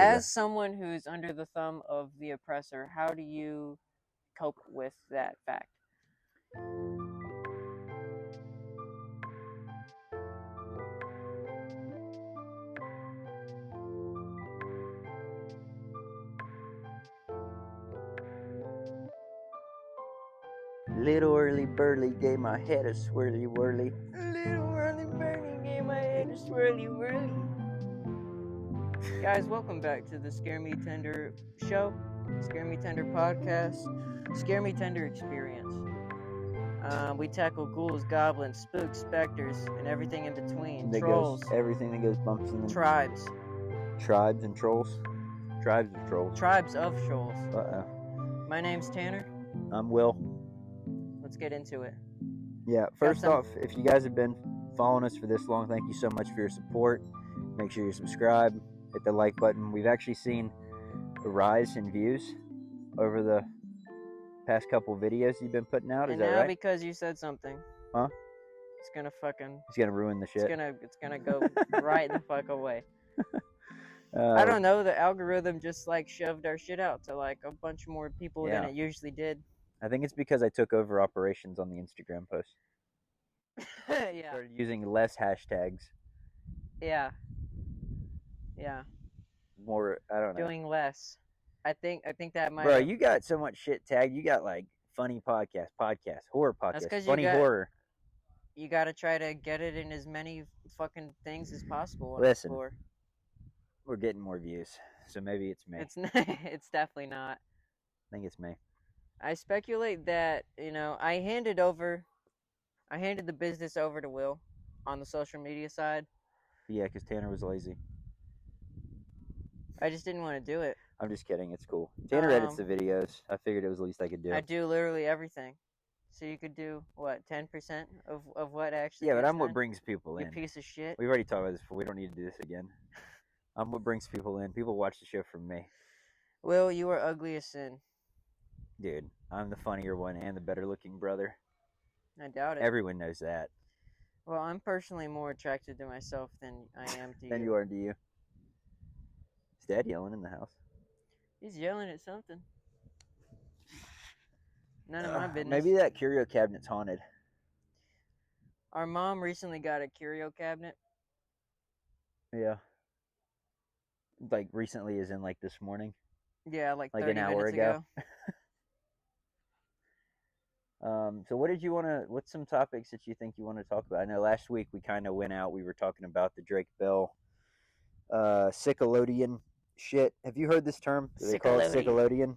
As someone who's under the thumb of the oppressor, how do you cope with that fact? Little early burly gave my head a swirly whirly. Little early burning gave my head a swirly whirly. Guys, welcome back to the ScareMeTender show, ScareMeTender podcast, ScareMeTender experience. We tackle ghouls, goblins, spooks, specters, and everything in between. Trolls. Everything that goes bumps in the tribes. Tribes and trolls. Tribes of trolls. Tribes of trolls. Uh-oh. My name's Tanner. I'm Will. Let's get into it. Yeah, first off, if you guys have been following us for this long, thank you so much for your support. Make sure you subscribe, hit the like button. We've actually seen a rise in views over the past couple videos you've been putting out. Is and that now right? Because you said something. Huh? It's gonna fucking... It's gonna ruin the shit. It's gonna go right the fuck away. I don't know, the algorithm just like shoved our shit out to like a bunch more people than it usually did. I think it's because I took over operations on the Instagram post. Yeah. Started using less hashtags. Yeah. Yeah. More, I don't know. Doing less. I think that might... Bro, you got so much shit tagged. You got like funny podcast, horror podcast, funny horror. You gotta try to get it in as many fucking things as possible. Listen, we're getting more views, so maybe it's me. It's definitely not. I think it's me. I speculate that, I handed the business over to Will on the social media side. Yeah, because Tanner was lazy. I just didn't want to do it. I'm just kidding. It's cool. Tanner edits the videos. I figured it was the least I could do. I do literally everything. So you could do, what, 10% of what actually... Yeah, but I'm what brings people in. You piece of shit. We've already talked about this before. We don't need to do this again. I'm what brings people in. People watch the show from me. Will, you are ugly as sin. Dude, I'm the funnier one and the better looking brother. I doubt it. Everyone knows that. Well, I'm personally more attracted to myself than I am to you. Than you are to you. Is Dad yelling in the house? He's yelling at something. None of my business. Maybe that curio cabinet's haunted. Our mom recently got a curio cabinet. Yeah. Like recently, as in like this morning? Yeah, like 30 an hour ago. So what's some topics that you think you want to talk about? I know last week we kind of went out. We were talking about the Drake Bell Sickalodian shit. Have you heard this term? They call it Sickalodian.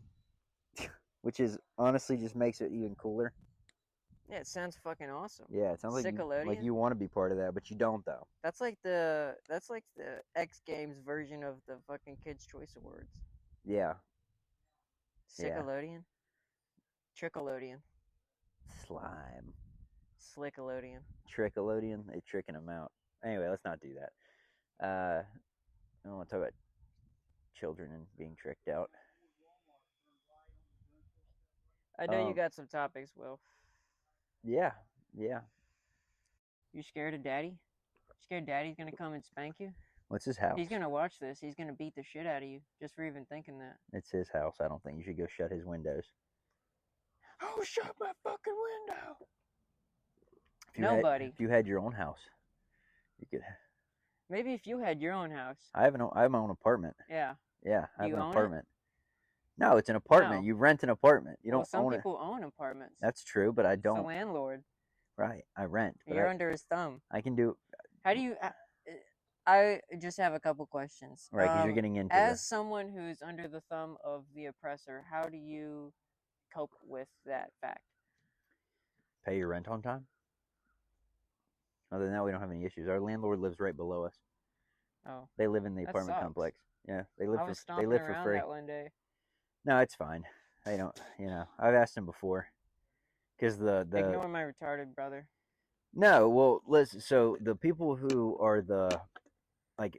Which is honestly just makes it even cooler. Yeah, it sounds fucking awesome. Yeah, it sounds like you want to be part of that, but you don't though. That's like the X Games version of the fucking Kids' Choice Awards. Yeah. Sickalodian. Trickalodian. Slime. Slickalodian. Trickalodian. They tricking them out. Anyway, let's not do that. I don't want to talk about children and being tricked out. I know you got some topics, Will. Yeah. You scared of Daddy? Scared Daddy's gonna come and spank you? What's his house? He's gonna watch this. He's gonna beat the shit out of you just for even thinking that. It's his house. I don't think you should go shut his windows. Oh, shut my fucking window! If you had your own house, you could. Maybe if you had your own house. I have my own apartment. Yeah. Yeah, I have an apartment. It? No, it's an apartment. No. You rent an apartment. You don't some own people own apartments. That's true, but I don't. It's a landlord. Right, I rent. You're under his thumb. I can do. How do you? I just have a couple questions. Right, because you're getting into. As someone who's under the thumb of the oppressor, how do you cope with that fact? Pay your rent on time. Other than that, we don't have any issues. Our landlord lives right below us. Oh. They live in the apartment complex. Yeah, they live for free. That one day. No, it's fine. I don't. I've asked him before. Because the ignore my retarded brother. No, well, listen. So the people who are they're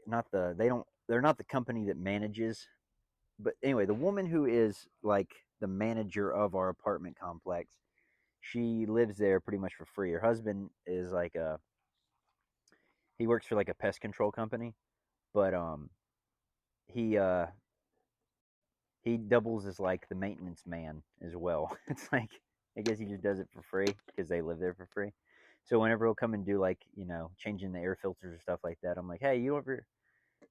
not the company that manages, but anyway, the woman who is like the manager of our apartment complex, she lives there pretty much for free. Her husband is like he works for like a pest control company, but he doubles as like the maintenance man as well. It's like I guess he just does it for free because they live there for free. So whenever he'll come and do like changing the air filters or stuff like that, I'm like, hey, you ever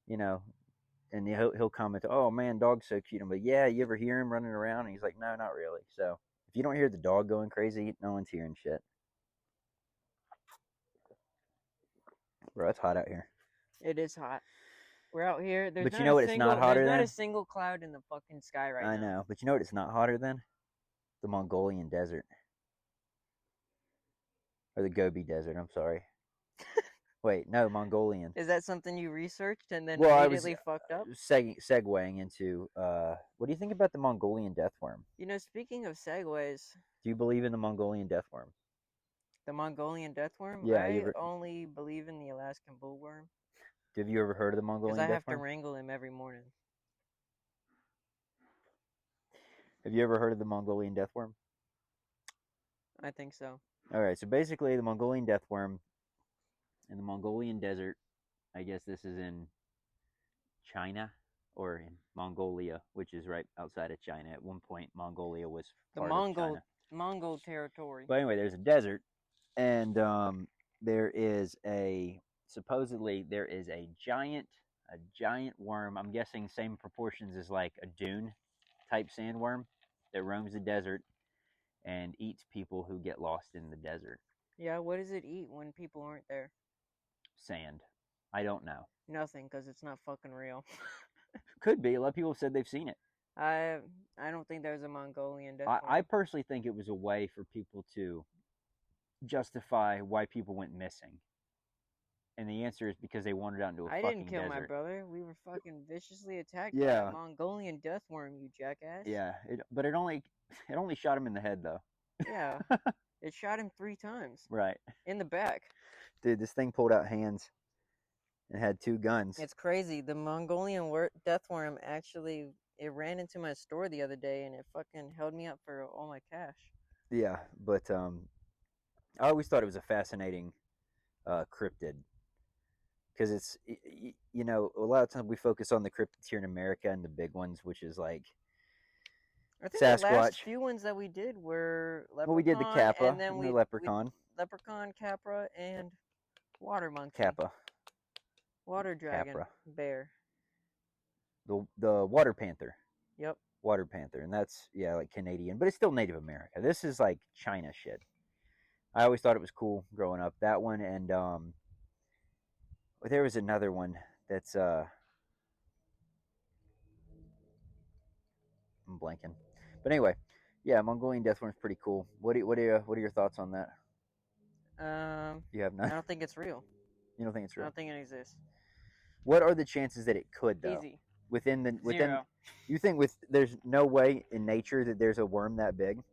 you know, and he'll comment, oh man, dog's so cute. I'm like, yeah, you ever hear him running around? And he's like, no, not really. So if you don't hear the dog going crazy, no one's hearing shit. Bro, it's hot out here. It is hot. We're out here. There's But not you know a what? It's single, not hotter there's not than. a single cloud in the fucking sky right now. I know, but you know what? It's not hotter than the Mongolian desert or the Gobi Desert. I'm sorry. Wait, no, Mongolian. Is that something you researched and then Well, immediately fucked up? Segueing into what do you think about the Mongolian Death Worm? You know, speaking of segues, Do you believe in the Mongolian Death Worm? the Mongolian Death Worm? Yeah, I only believe in the Alaskan bullworm. Have you ever heard of the Mongolian Because I Death have Worm? to wrangle him every morning. Have you ever heard of the Mongolian Death Worm? I think so. All right, so basically the Mongolian Death Worm in the Mongolian desert, I guess this is in China or in Mongolia, which is right outside of China. At one point, Mongolia was part of China. Mongol territory. But anyway, there's a desert, and there is supposedly there is a giant worm. I'm guessing same proportions as like a dune type sandworm that roams the desert and eats people who get lost in the desert. Yeah, what does it eat when people aren't there? Sand. I don't know. Nothing, because it's not fucking real. Could be. A lot of people have said they've seen it. I don't think there's a Mongolian death worm. I personally think it was a way for people to justify why people went missing. And the answer is because they wandered out into a fucking desert. I didn't kill my brother. We were fucking viciously attacked by a Mongolian death worm, you jackass. Yeah, but it only shot him in the head, though. Yeah. It shot him 3 times. Right. In the back. Dude, this thing pulled out hands and had 2 guns. It's crazy. The Mongolian death worm actually, it ran into my store the other day and it fucking held me up for all my cash. Yeah, but I always thought it was a fascinating cryptid. Because it's, a lot of times we focus on the cryptids here in America and the big ones, which is like I think Sasquatch. The last few ones that we did were Leprechaun. Well, we did the Kappa and then the Leprechaun. Leprechaun, Capra, and Water Monkey. Kappa. Water Dragon. Capra. Bear. The Water Panther. Yep. Water Panther. And that's, like Canadian. But it's still Native America. This is like China shit. I always thought it was cool growing up. That one and there was another one that's I'm blanking. But anyway, yeah, Mongolian Death Worm's pretty cool. What are your thoughts on that? You have none? I don't think it's real. You don't think it's real? I don't think it exists. What are the chances that it could, though? Easy. Within 0. You think there's no way in nature that there's a worm that big?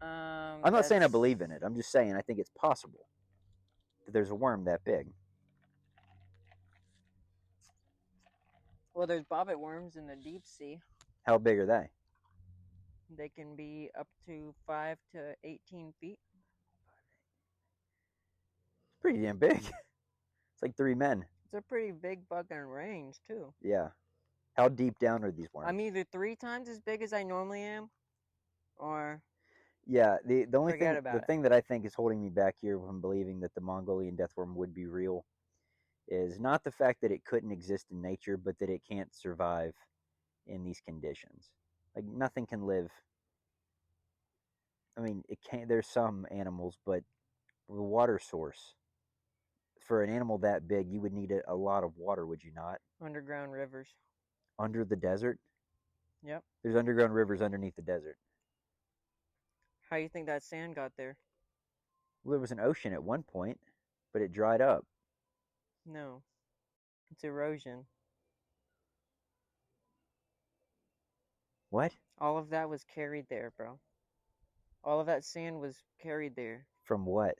I'm not saying I believe in it. I'm just saying I think it's possible that there's a worm that big. Well, there's bobbit worms in the deep sea. How big are they? They can be up to 5 to 18 feet. It's pretty damn big. It's like 3 men. It's a pretty big fucking range, too. Yeah. How deep down are these worms? I'm either 3 times as big as I normally am, or... Yeah, the only thing that I think is holding me back here from believing that the Mongolian death worm would be real is not the fact that it couldn't exist in nature, but that it can't survive in these conditions. Like, nothing can live. I mean, it can't. There's some animals, but the water source for an animal that big, you would need a lot of water, would you not? Underground rivers. Under the desert? Yep. There's underground rivers underneath the desert. How do you think that sand got there? Well, there was an ocean at one point, but it dried up. No. It's erosion. What? All of that was carried there, bro. All of that sand was carried there. From what?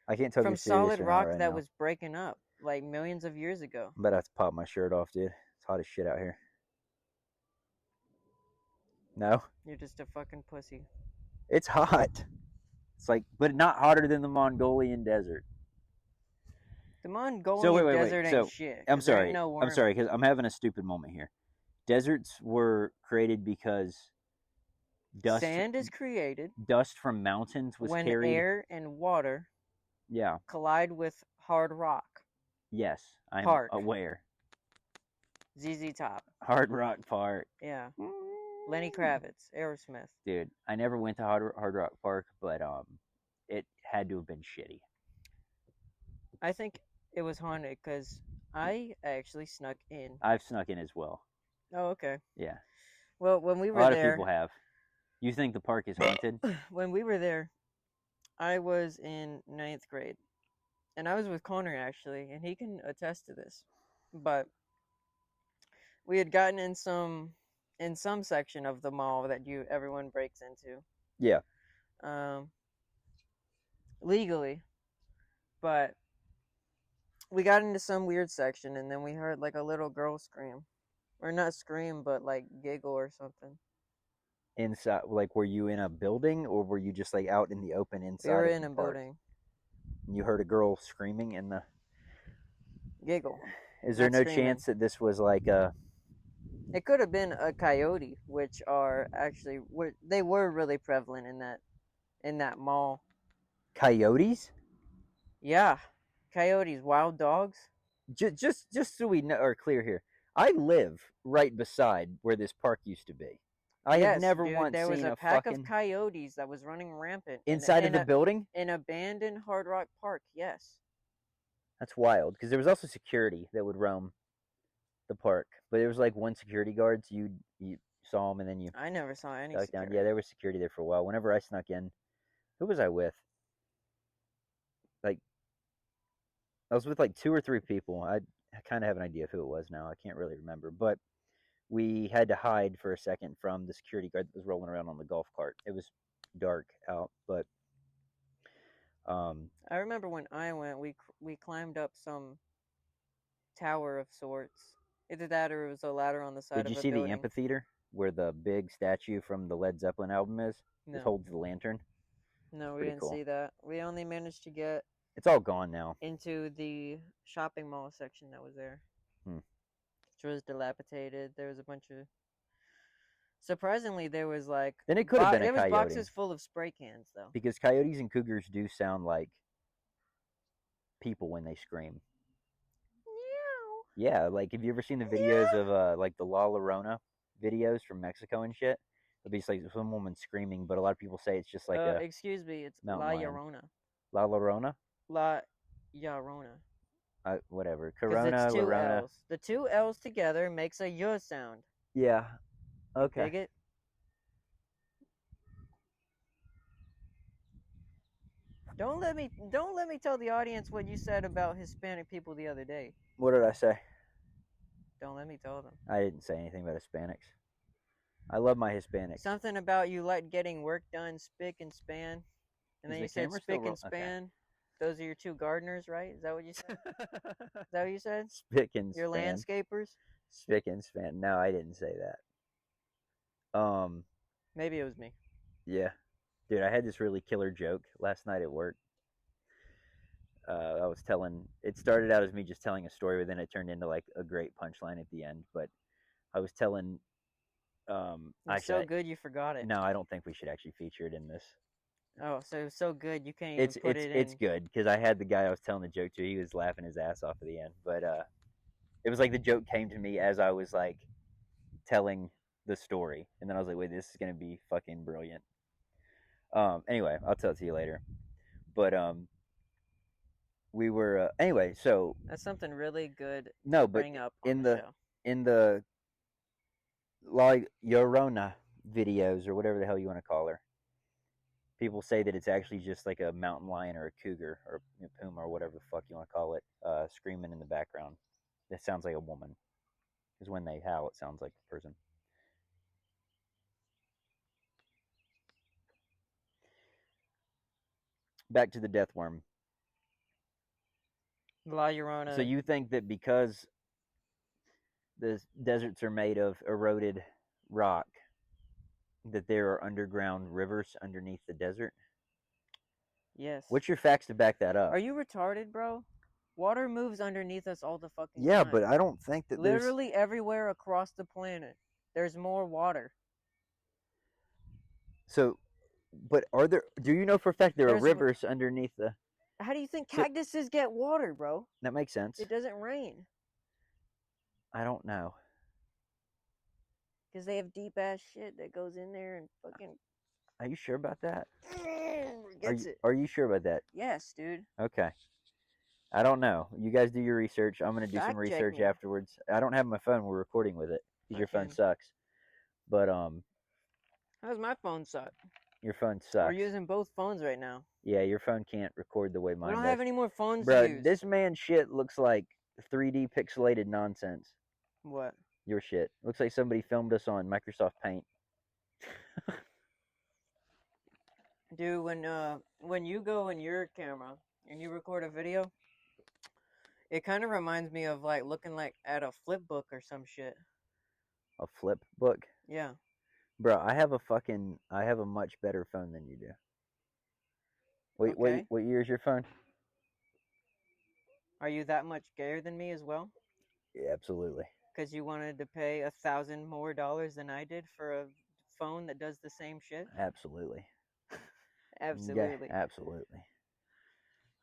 I can't tell from if you're serious solid or rock not right that now. was breaking up like millions of years ago. I'm about to have to pop my shirt off, dude. It's hot as shit out here. No? You're just a fucking pussy. It's hot. It's like, but not hotter than the Mongolian desert. The Mongolian desert ain't So shit. I'm 'cause there sorry. ain't no I'm worm. sorry because I'm having a stupid moment here. Deserts were created because Sand is created dust from mountains was when carried. air and water Yeah. collide with hard rock. Yes, I'm Park. aware. ZZ Top. Hard Rock Park. Yeah. Lenny Kravitz. Aerosmith. Dude, I never went to Hard Rock Park, but it had to have been shitty. I think it was haunted because I actually snuck in. I've snuck in as well. Oh, okay. Yeah. Well, when we were A lot there, of people have. You think the park is haunted? when we were there, I was in 9th grade, and I was with Connor actually, and he can attest to this. But we had gotten in some section of the mall that everyone breaks into. Yeah. Legally, but we got into some weird section, and then we heard like a little girl scream, or not scream, but like giggle or something. Inside, like, were you in a building, or were you just like out in the open inside? We were of in the a park? building. You heard a girl screaming in the Giggle. Is there Not no screaming. chance that this was like a? It could have been a coyote, which are actually they were really prevalent in that mall. Coyotes? Yeah, coyotes, wild dogs. Just so we are clear here, I live right beside where this park used to be. I have never once there was seen a pack of coyotes that was running rampant inside of the building. In abandoned Hard Rock Park. Yes. That's wild, because there was also security that would roam the park, but there was like one security guard, so you saw him and then you. I never saw any Down. security. Yeah, there was security there for a while. Whenever I snuck in, who was I with? Like, I was with like 2 or 3 people. I kind of have an idea of who it was now. I can't really remember, but we had to hide for a second from the security guard that was rolling around on the golf cart. It was dark out, but I remember when I went, we climbed up some tower of sorts. Either that or it was a ladder on the side of a building. Did you see the amphitheater where the big statue from the Led Zeppelin album is? No. It holds the lantern. No, we didn't see that. We only managed to get. It's all gone now. Into the shopping mall section that was there. Which was dilapidated. There was a bunch of. Surprisingly, there was like. Then it could have been a coyote. There was boxes full of spray cans, though. Because coyotes and cougars do sound like people when they scream. Yeah, like, have you ever seen the videos of like the La Llarona videos from Mexico and shit? It'll be just like some woman screaming, but a lot of people say it's just like a. Excuse me, it's La Llarona. La Llarona. La Llarona. Whatever. Corona, it's 2 Llarona. L's. The 2 L's together makes a Y sound. Yeah. Okay. Dig it? Don't let me tell the audience what you said about Hispanic people the other day. What did I say? Don't let me tell them. I didn't say anything about Hispanics. I love my Hispanics. Something about you like getting work done, spick and span. And then you said spick and span. Okay. Those are your 2 gardeners, right? Is that what you said? Is that what you said? Spick and your span. Your landscapers? Spick and span. No, I didn't say that. Maybe it was me. Yeah. Dude, I had this really killer joke last night at work. I was telling. It started out as me just telling a story, but then it turned into like a great punchline at the end. But I was telling. It's so good you forgot it. No, I don't think we should actually feature it in this. Oh, so good you can't even put it in. It's good because I had the guy I was telling the joke to. He was laughing his ass off at the end, but it was like the joke came to me as I was like telling the story, and then I was like, wait, this is gonna be fucking brilliant. Anyway, I'll tell it to you later. But we were anyway. So that's something really good. No, but bring up in the La Llarona videos or whatever the hell you want to call her, people say that it's actually just like a mountain lion or a cougar or a puma or whatever the fuck you want to call it, screaming in the background. It sounds like a woman, because when they howl, it sounds like a person. Back to the death worm. La Llarona. So you think that because the deserts are made of eroded rock, that there are underground rivers underneath the desert? Yes. What's your facts to back that up? Are you retarded, bro? Water moves underneath us all the fucking Yeah, time. but I don't think that literally everywhere across the planet, there's more water. So, but are there? Do you know for a fact there are There's- rivers underneath the? How do you think So- cactuses get water, bro? That makes sense. It doesn't rain I don't know. because they have deep ass shit that goes in there and fucking Are you sure about that? gets it. Are you sure about that? Yes, dude. Okay. I don't know. You guys do your research. I'm gonna do some Fact check research me. afterwards. I don't have my phone. We're recording with it because your phone Okay. sucks. But How's my phone suck? your phone sucks. We're using both phones right now. Yeah, your phone can't record the way mine We don't does. have any more phones Bro, to use. this man's shit looks like 3D pixelated nonsense. What? Your shit looks like somebody filmed us on Microsoft Paint. Dude, when you go in your camera and you record a video, it kind of reminds me of like looking like at a flip book or some shit. A flip book? Yeah. Bro, I have a much better phone than you do. Wait, Okay. what year is your phone? Are you that much gayer than me as well? Yeah, absolutely. Because you wanted to pay $1,000 more than I did for a phone that does the same shit? Absolutely. Absolutely. Yeah, absolutely.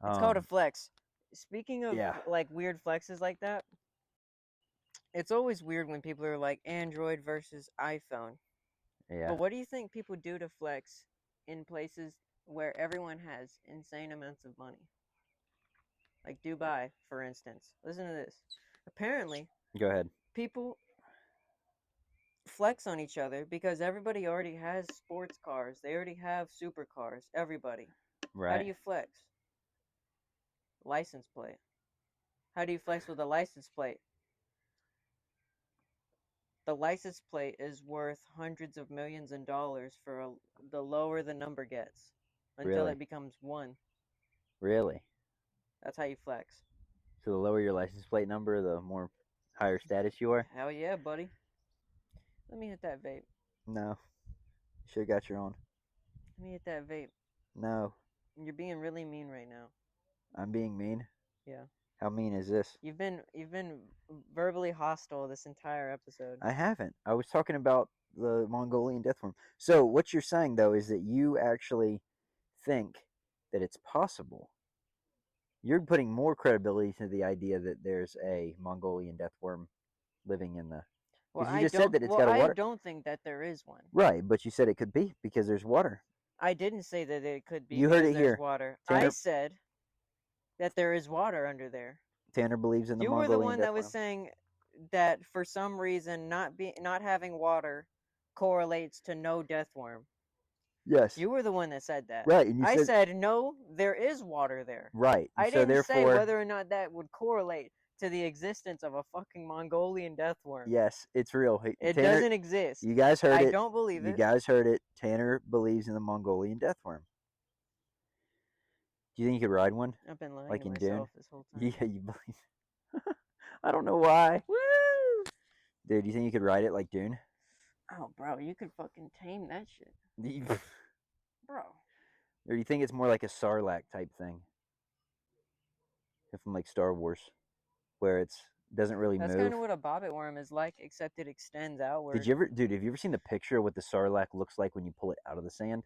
It's called a flex. Speaking of yeah. like weird flexes like that, it's always weird when people are like Android versus iPhone. Yeah. But what do you think people do to flex in places where everyone has insane amounts of money? Like Dubai, for instance. Listen to this. Apparently, Go ahead. people flex on each other because everybody already has sports cars. They already have supercars. Everybody. Right. How do you flex? License plate. How do you flex with a license plate? The license plate is worth hundreds of millions of dollars for the lower the number gets until Really? it becomes one. Really? That's how you flex. So the lower your license plate number, the more higher status you are? Hell yeah, buddy. Let me hit that vape. No. Should have got your own. Let me hit that vape. No. You're being really mean right now. I'm being mean? Yeah. How mean is this? You've been verbally hostile this entire episode. I haven't. I was talking about the Mongolian Death Worm. So what you're saying though is that you actually think that it's possible. You're putting more credibility to the idea that there's a Mongolian Death Worm living in the. Well, you just said that it's got a water. I don't think that there is one. Right, but you said it could be because there's water. I didn't say that it could be. You heard because it there's here. Water. Tanner- I said that there is water under there. Tanner believes in the You were Mongolian the one Death that was Worm. saying that for some reason not having water correlates to no death worm. Yes. You were the one that said that. Right, and you I said said no, there is water there. right. I so didn't say therefore, whether or not that would correlate to the existence of a fucking Mongolian death worm. yes, it's real. It Tanner, doesn't exist. You guys heard it. I don't believe it. You guys heard it. Tanner believes in the Mongolian Death Worm. Do you think you could ride one? I've been lying like to in myself Dune? this whole time. Yeah, you believe. I don't know why. Woo! Dude, do you think you could ride it like Dune? Oh, bro, you could fucking tame that shit. Bro. Or do you think it's more like a Sarlacc type thing? From like Star Wars, where it's doesn't really That's move. kind of what a bobbit worm is like, except it extends outward. Have you ever seen the picture of what the Sarlacc looks like when you pull it out of the sand?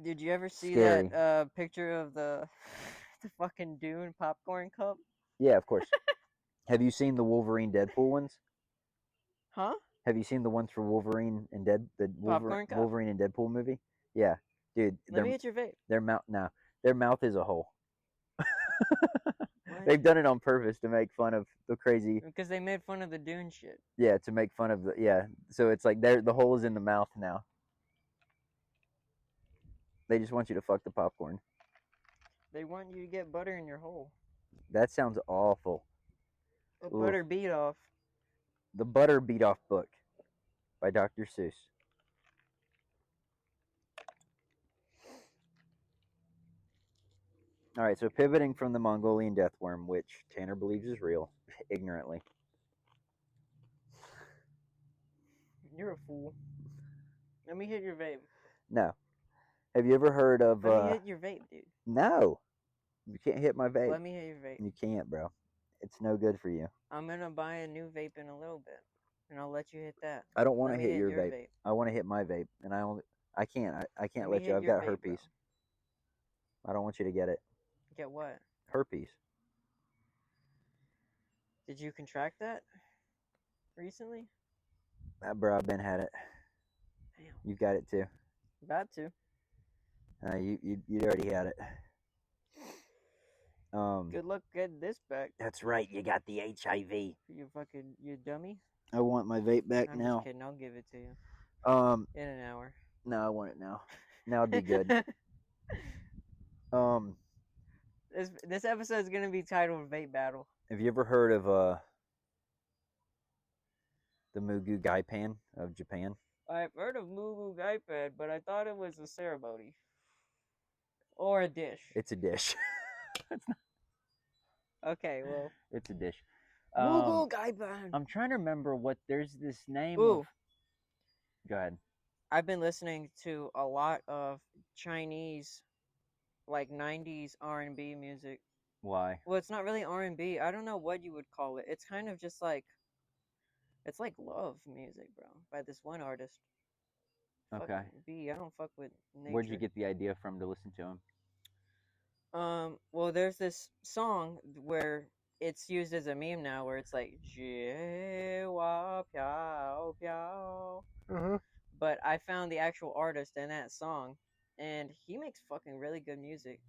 Did you ever see Scary. that picture of the the fucking Dune popcorn cup? Yeah, of course. Have you seen the Wolverine Deadpool ones? Huh? Have you seen the ones for Wolverine and Popcorn cup? Wolverine and Deadpool movie? Yeah, dude. Let me hit your vape. Their mouth is a hole. What? They've done it on purpose to make fun of the crazy. Because they made fun of the Dune shit. Yeah, to make fun of the So it's like the hole is in the mouth now. They just want you to fuck the popcorn. They want you to get butter in your hole. That sounds awful. A Oof. butter beat off. The Butter Beat Off book by Dr. Seuss. All right, so pivoting from the Mongolian Death Worm, which Tanner believes is real, ignorantly. You're a fool. Let me hit your vape. No. Have you ever heard of... Let me hit your vape, dude. No. You can't hit my vape. Let me hit your vape. You can't, bro. It's no good for you. I'm gonna buy a new vape in a little bit, and I'll let you hit that. I don't want Let to me hit your vape. vape. I want to hit my vape, and I can't Let me let you. hit I've your got vape, herpes. I don't want you to get it. Get what? Herpes. Did you contract that recently? Bro, I've been had it. Damn. You got it too. About to. You already had it. Good luck getting this back. That's right. You got the HIV. You dummy. I want my vape back I'm now. just kidding. I'll give it to you. In an hour. No, I want it now. Now it'd be good. This episode is gonna be titled "Vape Battle." Have you ever heard of the Mugu Gaipan of Japan? I've heard of Mugu Gaipad, but I thought it was a ceremony or a dish. It's a dish. Okay, well, it's a dish. Mugu Gaipan. I'm trying to remember what there's this name. Ooh. Of... Go ahead. I've been listening to a lot of Chinese, like 90s R&B music. Why? Well, it's not really R&B. I don't know what you would call it. It's kind of just like, it's like love music, bro, by this one artist. Okay. I don't fuck with nature. Where'd you get the idea from to listen to him? Well, there's this song where it's used as a meme now, where it's like, "Jie wa piao piao." But I found the actual artist in that song, and he makes fucking really good music.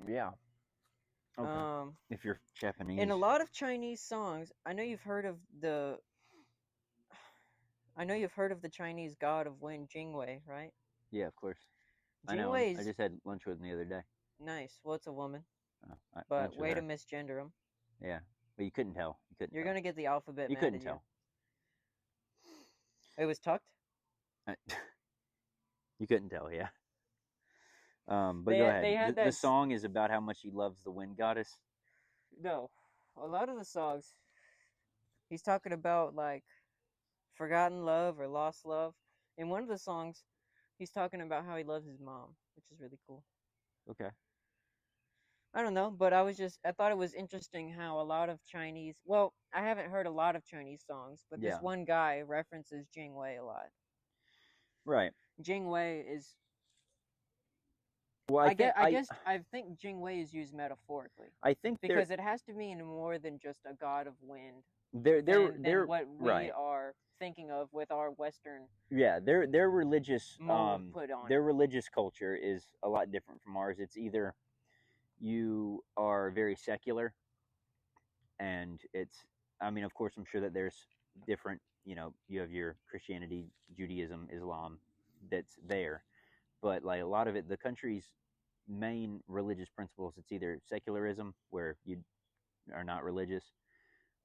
Yeah. Okay. If you're Japanese. In a lot of Chinese songs, I know you've heard of the Chinese god of wind, Jingwei, right? Yeah, of course. I know. I just had lunch with him the other day. Nice. Well, it's a woman. Oh, but way to misgender him. Yeah, but you couldn't tell. You're gonna get the alphabet. You couldn't tell. It was tucked. You couldn't tell, yeah. But go ahead. The song is about how much he loves the wind goddess. No, a lot of the songs, he's talking about like forgotten love or lost love. In one of the songs, he's talking about how he loves his mom, which is really cool. Okay. I don't know, but I thought it was interesting how a lot of Chinese, well, I haven't heard a lot of Chinese songs, but this one guy references Jingwei a lot. Right. Jingwei is... Well, I think Jingwei is used metaphorically. I think because it has to mean more than just a god of wind. They're what we are thinking of with our Western. Yeah, their religious put on their religious culture is a lot different from ours. It's either you are very secular, and of course, I'm sure that there's different. You have your Christianity, Judaism, Islam, that's there. But like a lot of it, the country's main religious principles, it's either secularism, where you are not religious,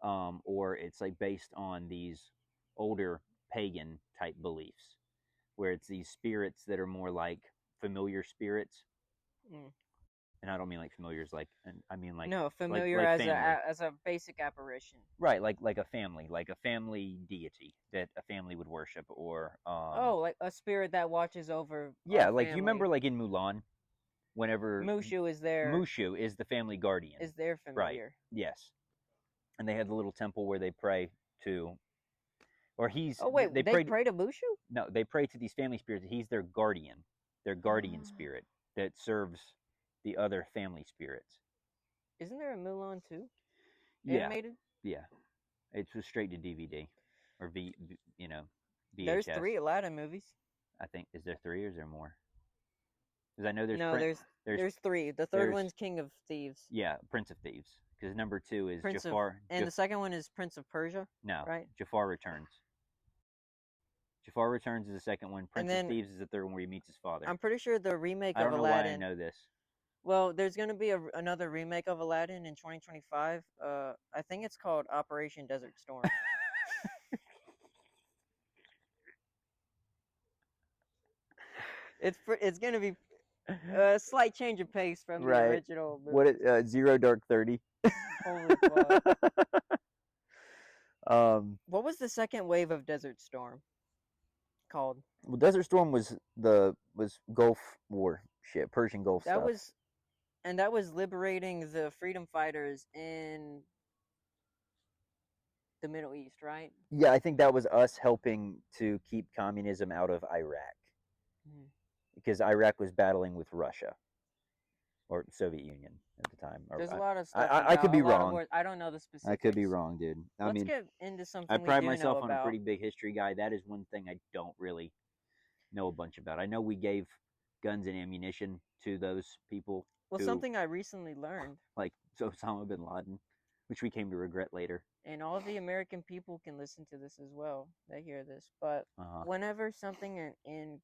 or it's like based on these older pagan type beliefs, where it's these spirits that are more like familiar spirits. And I don't mean like familiars, I mean like no familiar like as a basic apparition, right? Like a family deity that a family would worship, or like a spirit that watches over. Yeah, like you remember, like in Mulan, whenever Mushu is there. Mushu is the family guardian. Is their familiar? Right. Yes, and they had the little temple where they pray to, or he's. Oh wait, they pray to Mushu? No, they pray to these family spirits. He's their guardian spirit that serves the other family spirits. Isn't there a Mulan too? Yeah. Animated? Yeah. It's straight to DVD or VHS. There's 3 Aladdin movies. I think. Is there 3 or is there more? Because I know there's there's 3. The third one's King of Thieves. Yeah, Prince of Thieves. Because number 2 is Prince Jafar. And the second one is Prince of Persia. No, right? Jafar Returns. Jafar Returns is the second one. Prince of Thieves is the third one where he meets his father. I'm pretty sure the remake of Aladdin. I don't know why I know this. Well, there's going to be another remake of Aladdin in 2025. I think it's called Operation Desert Storm. It's going to be a slight change of pace from the original movie. What Zero Dark 30? Holy fuck. What was the second wave of Desert Storm called? Well, Desert Storm was Gulf War shit, Persian Gulf stuff. That was And that was liberating the freedom fighters in the Middle East, right? Yeah, I think that was us helping to keep communism out of Iraq, because Iraq was battling with Russia or Soviet Union at the time. There's a lot of stuff. I could be a lot of wrong. words. I don't know the specifics. I could be wrong, dude. Let's get into something I pride we do myself know on about. a pretty big history guy. That is one thing I don't really know a bunch about. I know we gave guns and ammunition to those people. Well, something I recently learned, like Osama bin Laden, which we came to regret later. And all of the American people can listen to this as well. They hear this, but whenever something in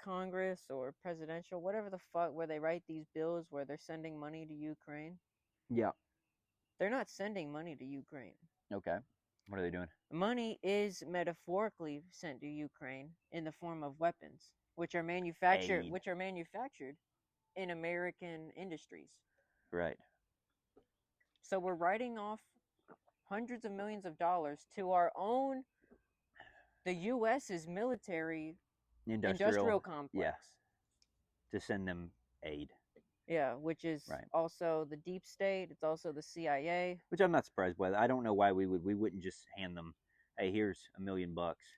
Congress or presidential, whatever the fuck, where they write these bills where they're sending money to Ukraine. Yeah. They're not sending money to Ukraine. Okay. What are they doing? Money is metaphorically sent to Ukraine in the form of weapons, which are manufactured in American industries. Right. So we're writing off hundreds of millions of dollars to our own, the U.S.'s military industrial complex. Yeah. To send them aid. Yeah, which is also the deep state. It's also the CIA. Which I'm not surprised by. I don't know why we wouldn't just hand them, hey, here's $1 million.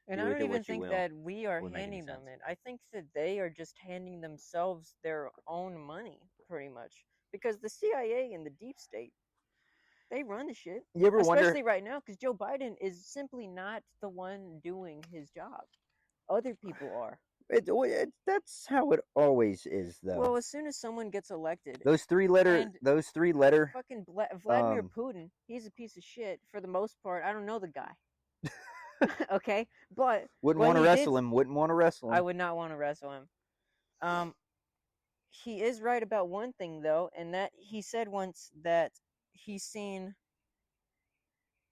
And I don't even think that we are handing them it. I think that they are just handing themselves their own money, pretty much. Because the CIA and the deep state, they run the shit. You ever wonder? Especially right now, because Joe Biden is simply not the one doing his job. Other people are. That's how it always is, though. Well, as soon as someone gets elected, those three letter fucking Vladimir Putin, he's a piece of shit for the most part. I don't know the guy. Okay, but wouldn't want to wrestle him. I would not want to wrestle him. He is right about one thing though, and that he said once that he's seen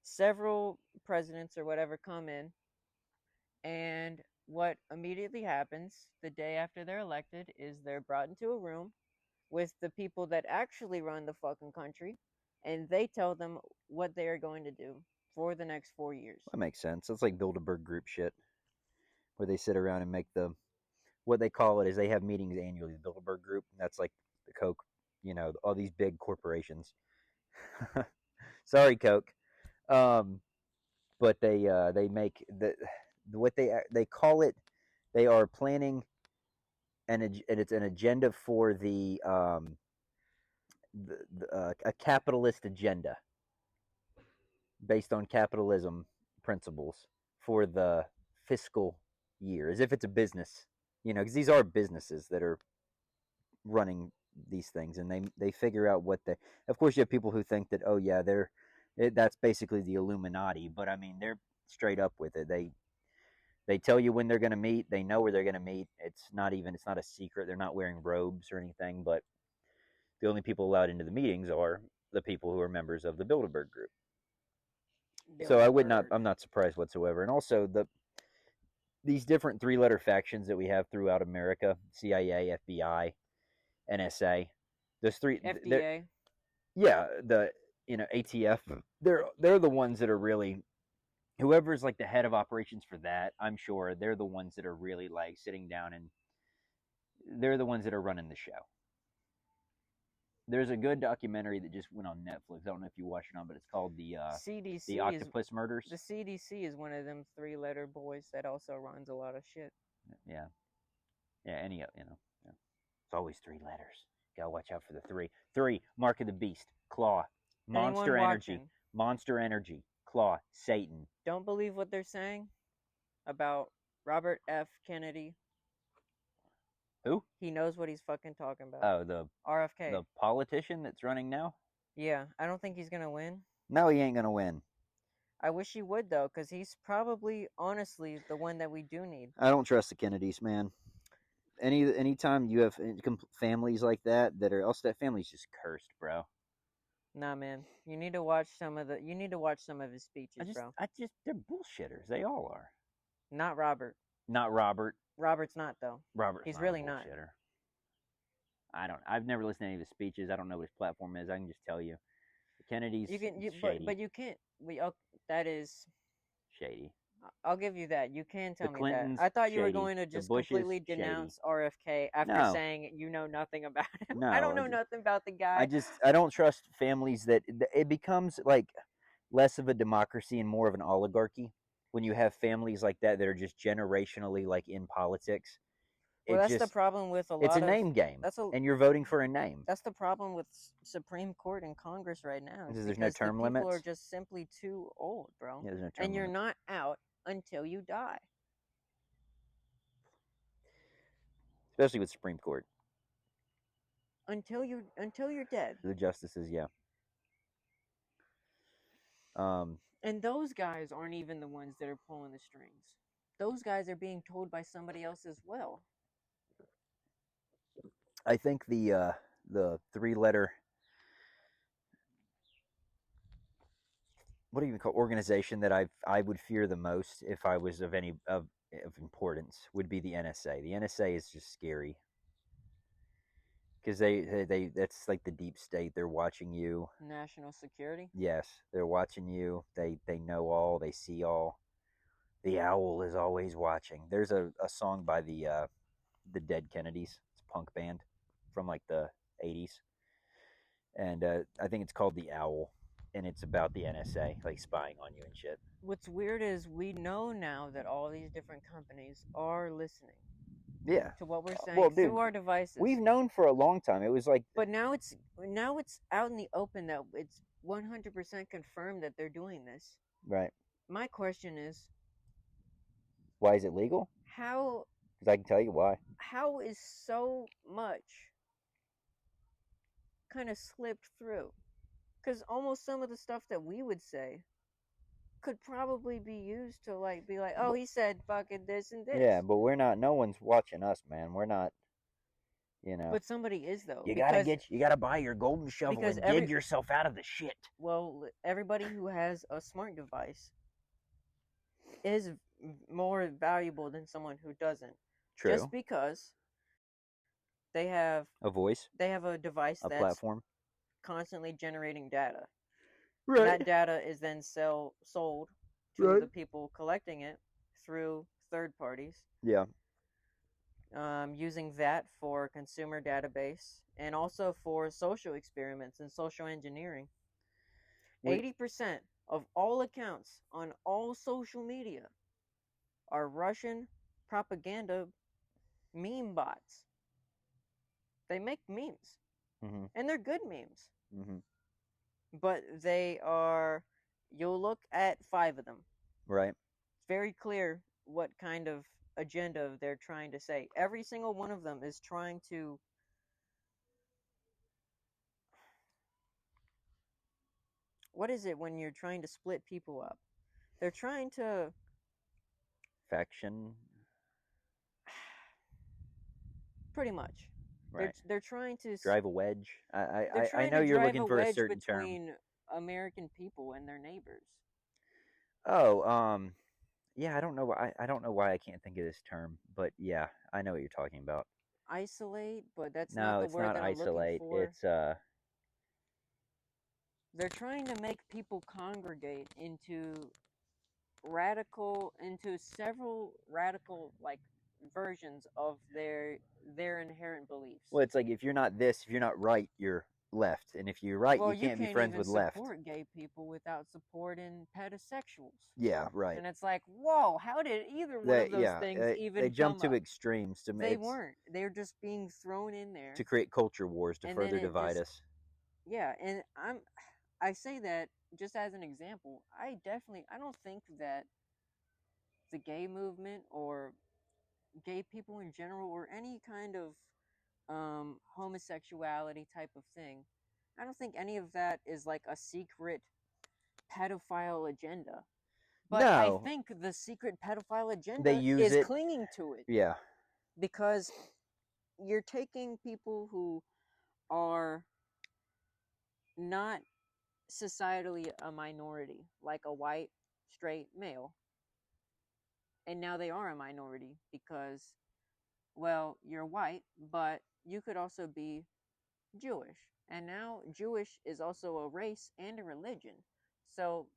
several presidents or whatever come in, and what immediately happens the day after they're elected is they're brought into a room with the people that actually run the fucking country, and they tell them what they are going to do for the next 4 years. That makes sense. It's like Bilderberg group shit, where they sit around and make what they call it is they have meetings annually. The Bilderberg group, that's like the Coke, all these big corporations. Sorry, Coke. But they make what they call it. They are planning, and it's an agenda for a capitalist agenda based on capitalism principles for the fiscal year, as if it's a business, because these are businesses that are running these things, and they figure out what they. Of course, you have people who think that, oh yeah, that's basically the Illuminati, but I mean they're straight up with it. They tell you when they're going to meet. They know where they're going to meet. It's not a secret. They're not wearing robes or anything, but the only people allowed into the meetings are the people who are members of the Bilderberg group. So I'm not surprised whatsoever. And also these different 3-letter factions that we have throughout America, CIA, FBI, NSA, those three FDA. Yeah, the ATF, they're the ones that are really, whoever's like the head of operations for that, I'm sure they're the ones that are really like sitting down, and they're the ones that are running the show. There's a good documentary that just went on Netflix. I don't know if you watched it on, but it's called the CDC. The Octopus Murders. The CDC is one of them 3-letter boys that also runs a lot of shit. Yeah. Yeah, it's always 3 letters. Gotta watch out for the 3. 3, Mark of the Beast, Claw, Monster Energy, Claw, Satan. Don't believe what they're saying about Robert F. Kennedy. Who? He knows what he's fucking talking about. Oh, the RFK. The politician that's running now? Yeah, I don't think he's gonna win. No, he ain't gonna win. I wish he would, though, because he's probably, honestly, the one that we do need. I don't trust the Kennedys, man. Anytime you have families like that else that family's just cursed, bro. Nah, man. You need to watch some of his speeches, bro. They're bullshitters. They all are. Not Robert. Not Robert. Robert's not, though. He's really not. I've never listened to any of his speeches. I don't know what his platform is. I can just tell you. The Kennedys, shady. But you can't. That is shady. I'll give you that. You can tell The me Clintons, that. I thought you were shady. going to The just Bushes, completely shady. denounce RFK after No. saying you know nothing about him. No, I don't know nothing about the guy. I don't trust families that it becomes like less of a democracy and more of an oligarchy when you have families like that that are just generationally like in politics. Well, It that's the just problem with a it's a lot of. name game, That's a. and you're voting for a name. That's the problem with Supreme Court and Congress right now. Is There's no because the term people are limits. just simply too old, bro. Yeah, there's no term And you're limits. not out until you die. Especially with Supreme Court. Until you're dead. The justices, yeah. And those guys aren't even the ones that are pulling the strings. Those guys are being told by somebody else as well. I think the 3-letter, what do you call organization that I would fear the most if I was of any of importance would be the NSA. The NSA is just scary because they that's like the deep state. They're watching you. National security. Yes, they're watching you. They know all. They see all. The owl is always watching. There's a song by the Dead Kennedys. It's a punk band from like the 80s, and I think it's called The Owl, and it's about the NSA like spying on you and shit. What's weird is we know now that all these different companies are listening. Yeah. To what we're saying Well, dude, through our devices. We've known for a long time. It was like, but now it's out in the open that it's 100% confirmed that they're doing this. Right. My question is, why is it legal? How? Because I can tell you why. How is so much kind of slipped through? Because almost some of the stuff that we would say could probably be used to like be like, oh, he said fucking this and this. Yeah, but we're not. No one's watching us, man. We're not. You know. But somebody is though. You gotta buy your golden shovel and dig yourself out of the shit. Well, everybody who has a smart device is more valuable than someone who doesn't. True. Just because they have a voice. They have a device that's platform constantly generating data. Right. And that data is then sold to the people collecting it through third parties. Yeah. Using that for consumer database and also for social experiments and social engineering. 80% of all accounts on all social media are Russian propaganda meme bots. They make memes. Mm-hmm. And they're good memes. Mm-hmm. But they are, you'll look at 5 of them. Right. It's very clear what kind of agenda they're trying to say. Every single one of them is trying to what is it when you're trying to split people up? They're trying to faction. Pretty much. Right. They're trying to drive a wedge. I know you're looking for a certain term. Between American people and their neighbors. Oh, yeah, I don't know why I can't think of this term, but yeah, I know what you're talking about. Isolate, but that's not the word that I'm looking for. It's They're trying to make people congregate into several radical like versions of their inherent beliefs. Well, it's like if you're not this, if you're not right, you're left, and if you're right, you can't be friends with left. You can't support gay people without supporting pedosexuals. Yeah, right. And it's like, whoa, how did either one of those things even? They jump to extremes to make. They weren't. They're just being thrown in there to create culture wars to further divide us. Yeah, and I say that just as an example. I don't think that the gay movement or gay people in general or any kind of homosexuality type of thing, I don't think any of that is like a secret pedophile agenda. But no. I think the secret pedophile agenda is clinging to it. Yeah. Because you're taking people who are not societally a minority, like a white, straight male. And now they are a minority because, well, you're white, but you could also be Jewish. And now Jewish is also a race and a religion. So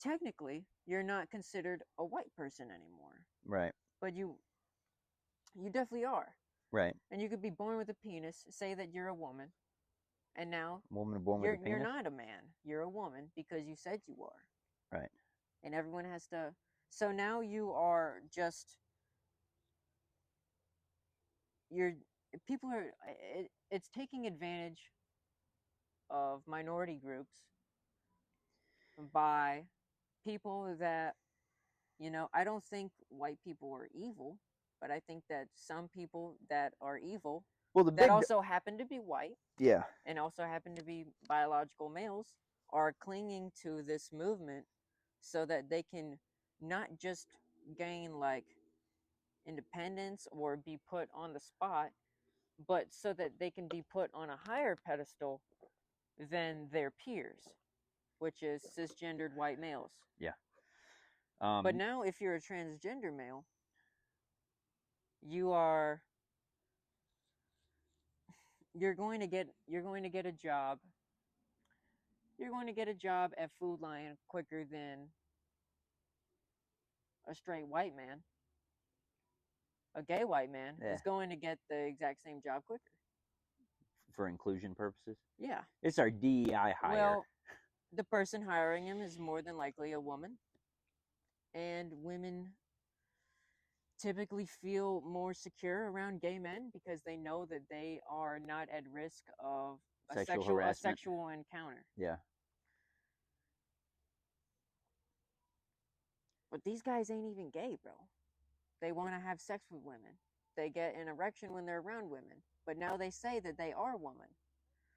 technically you're not considered a white person anymore. Right. But you definitely are. Right. And you could be born with a penis, say that you're a woman, and now Woman born with a penis. you're not a man. You're a woman because you said you are. Right. And everyone has to. So now you are just. You're people are. It's taking advantage of minority groups by people that, I don't think white people are evil, but I think that some people that are evil, Well, that also happen to be white, yeah, and also happen to be biological males, are clinging to this movement so that they can not just gain like independence or be put on the spot, but so that they can be put on a higher pedestal than their peers, which is cisgendered white males. Yeah. But now if you're a transgender male, you're going to get a job. You're going to get a job at Food Lion quicker than a straight white man. A gay white man is going to get the exact same job quicker. For inclusion purposes? Yeah. It's our DEI hire. Well, the person hiring him is more than likely a woman. And women typically feel more secure around gay men because they know that they are not at risk of a sexual encounter. Yeah. But these guys ain't even gay, bro. They want to have sex with women. They get an erection when they're around women. But now they say that they are women.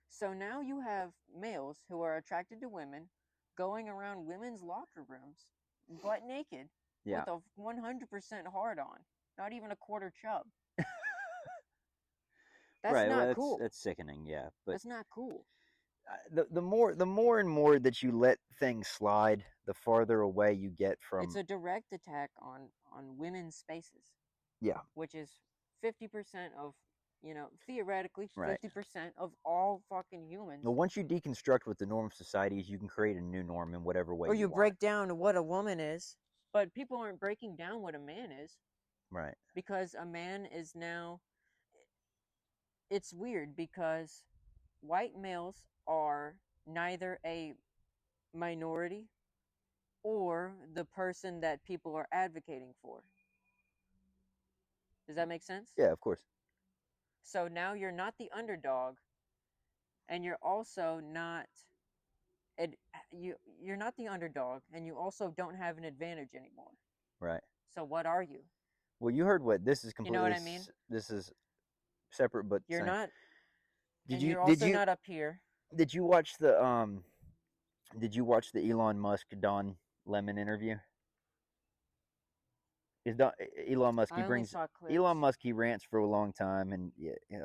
So now you have males who are attracted to women going around women's locker rooms butt naked with a 100% hard on. Not even a quarter chub. That's not cool. That's sickening, yeah. But that's not cool. The more and more that you let things slide, the farther away you get from. It's a direct attack on women's spaces. Yeah. Which is 50% of, theoretically 50% of all fucking humans. Well, once you deconstruct what the norm of society is, you can create a new norm in whatever way. Or you break down what a woman is, but people aren't breaking down what a man is. Right. Because a man is now. It's weird because white males are neither a minority or the person that people are advocating for. Does that make sense? Yeah, of course. So now you're not the underdog, and you're also not. You're not the underdog, and you also don't have an advantage anymore. Right. So what are you? Well, you heard what this is completely. You know what I mean? This is separate, but you're not. You're also not up here. Did you watch the Elon Musk Don Lemon interview? Elon Musk Elon Musk, he rants for a long time, and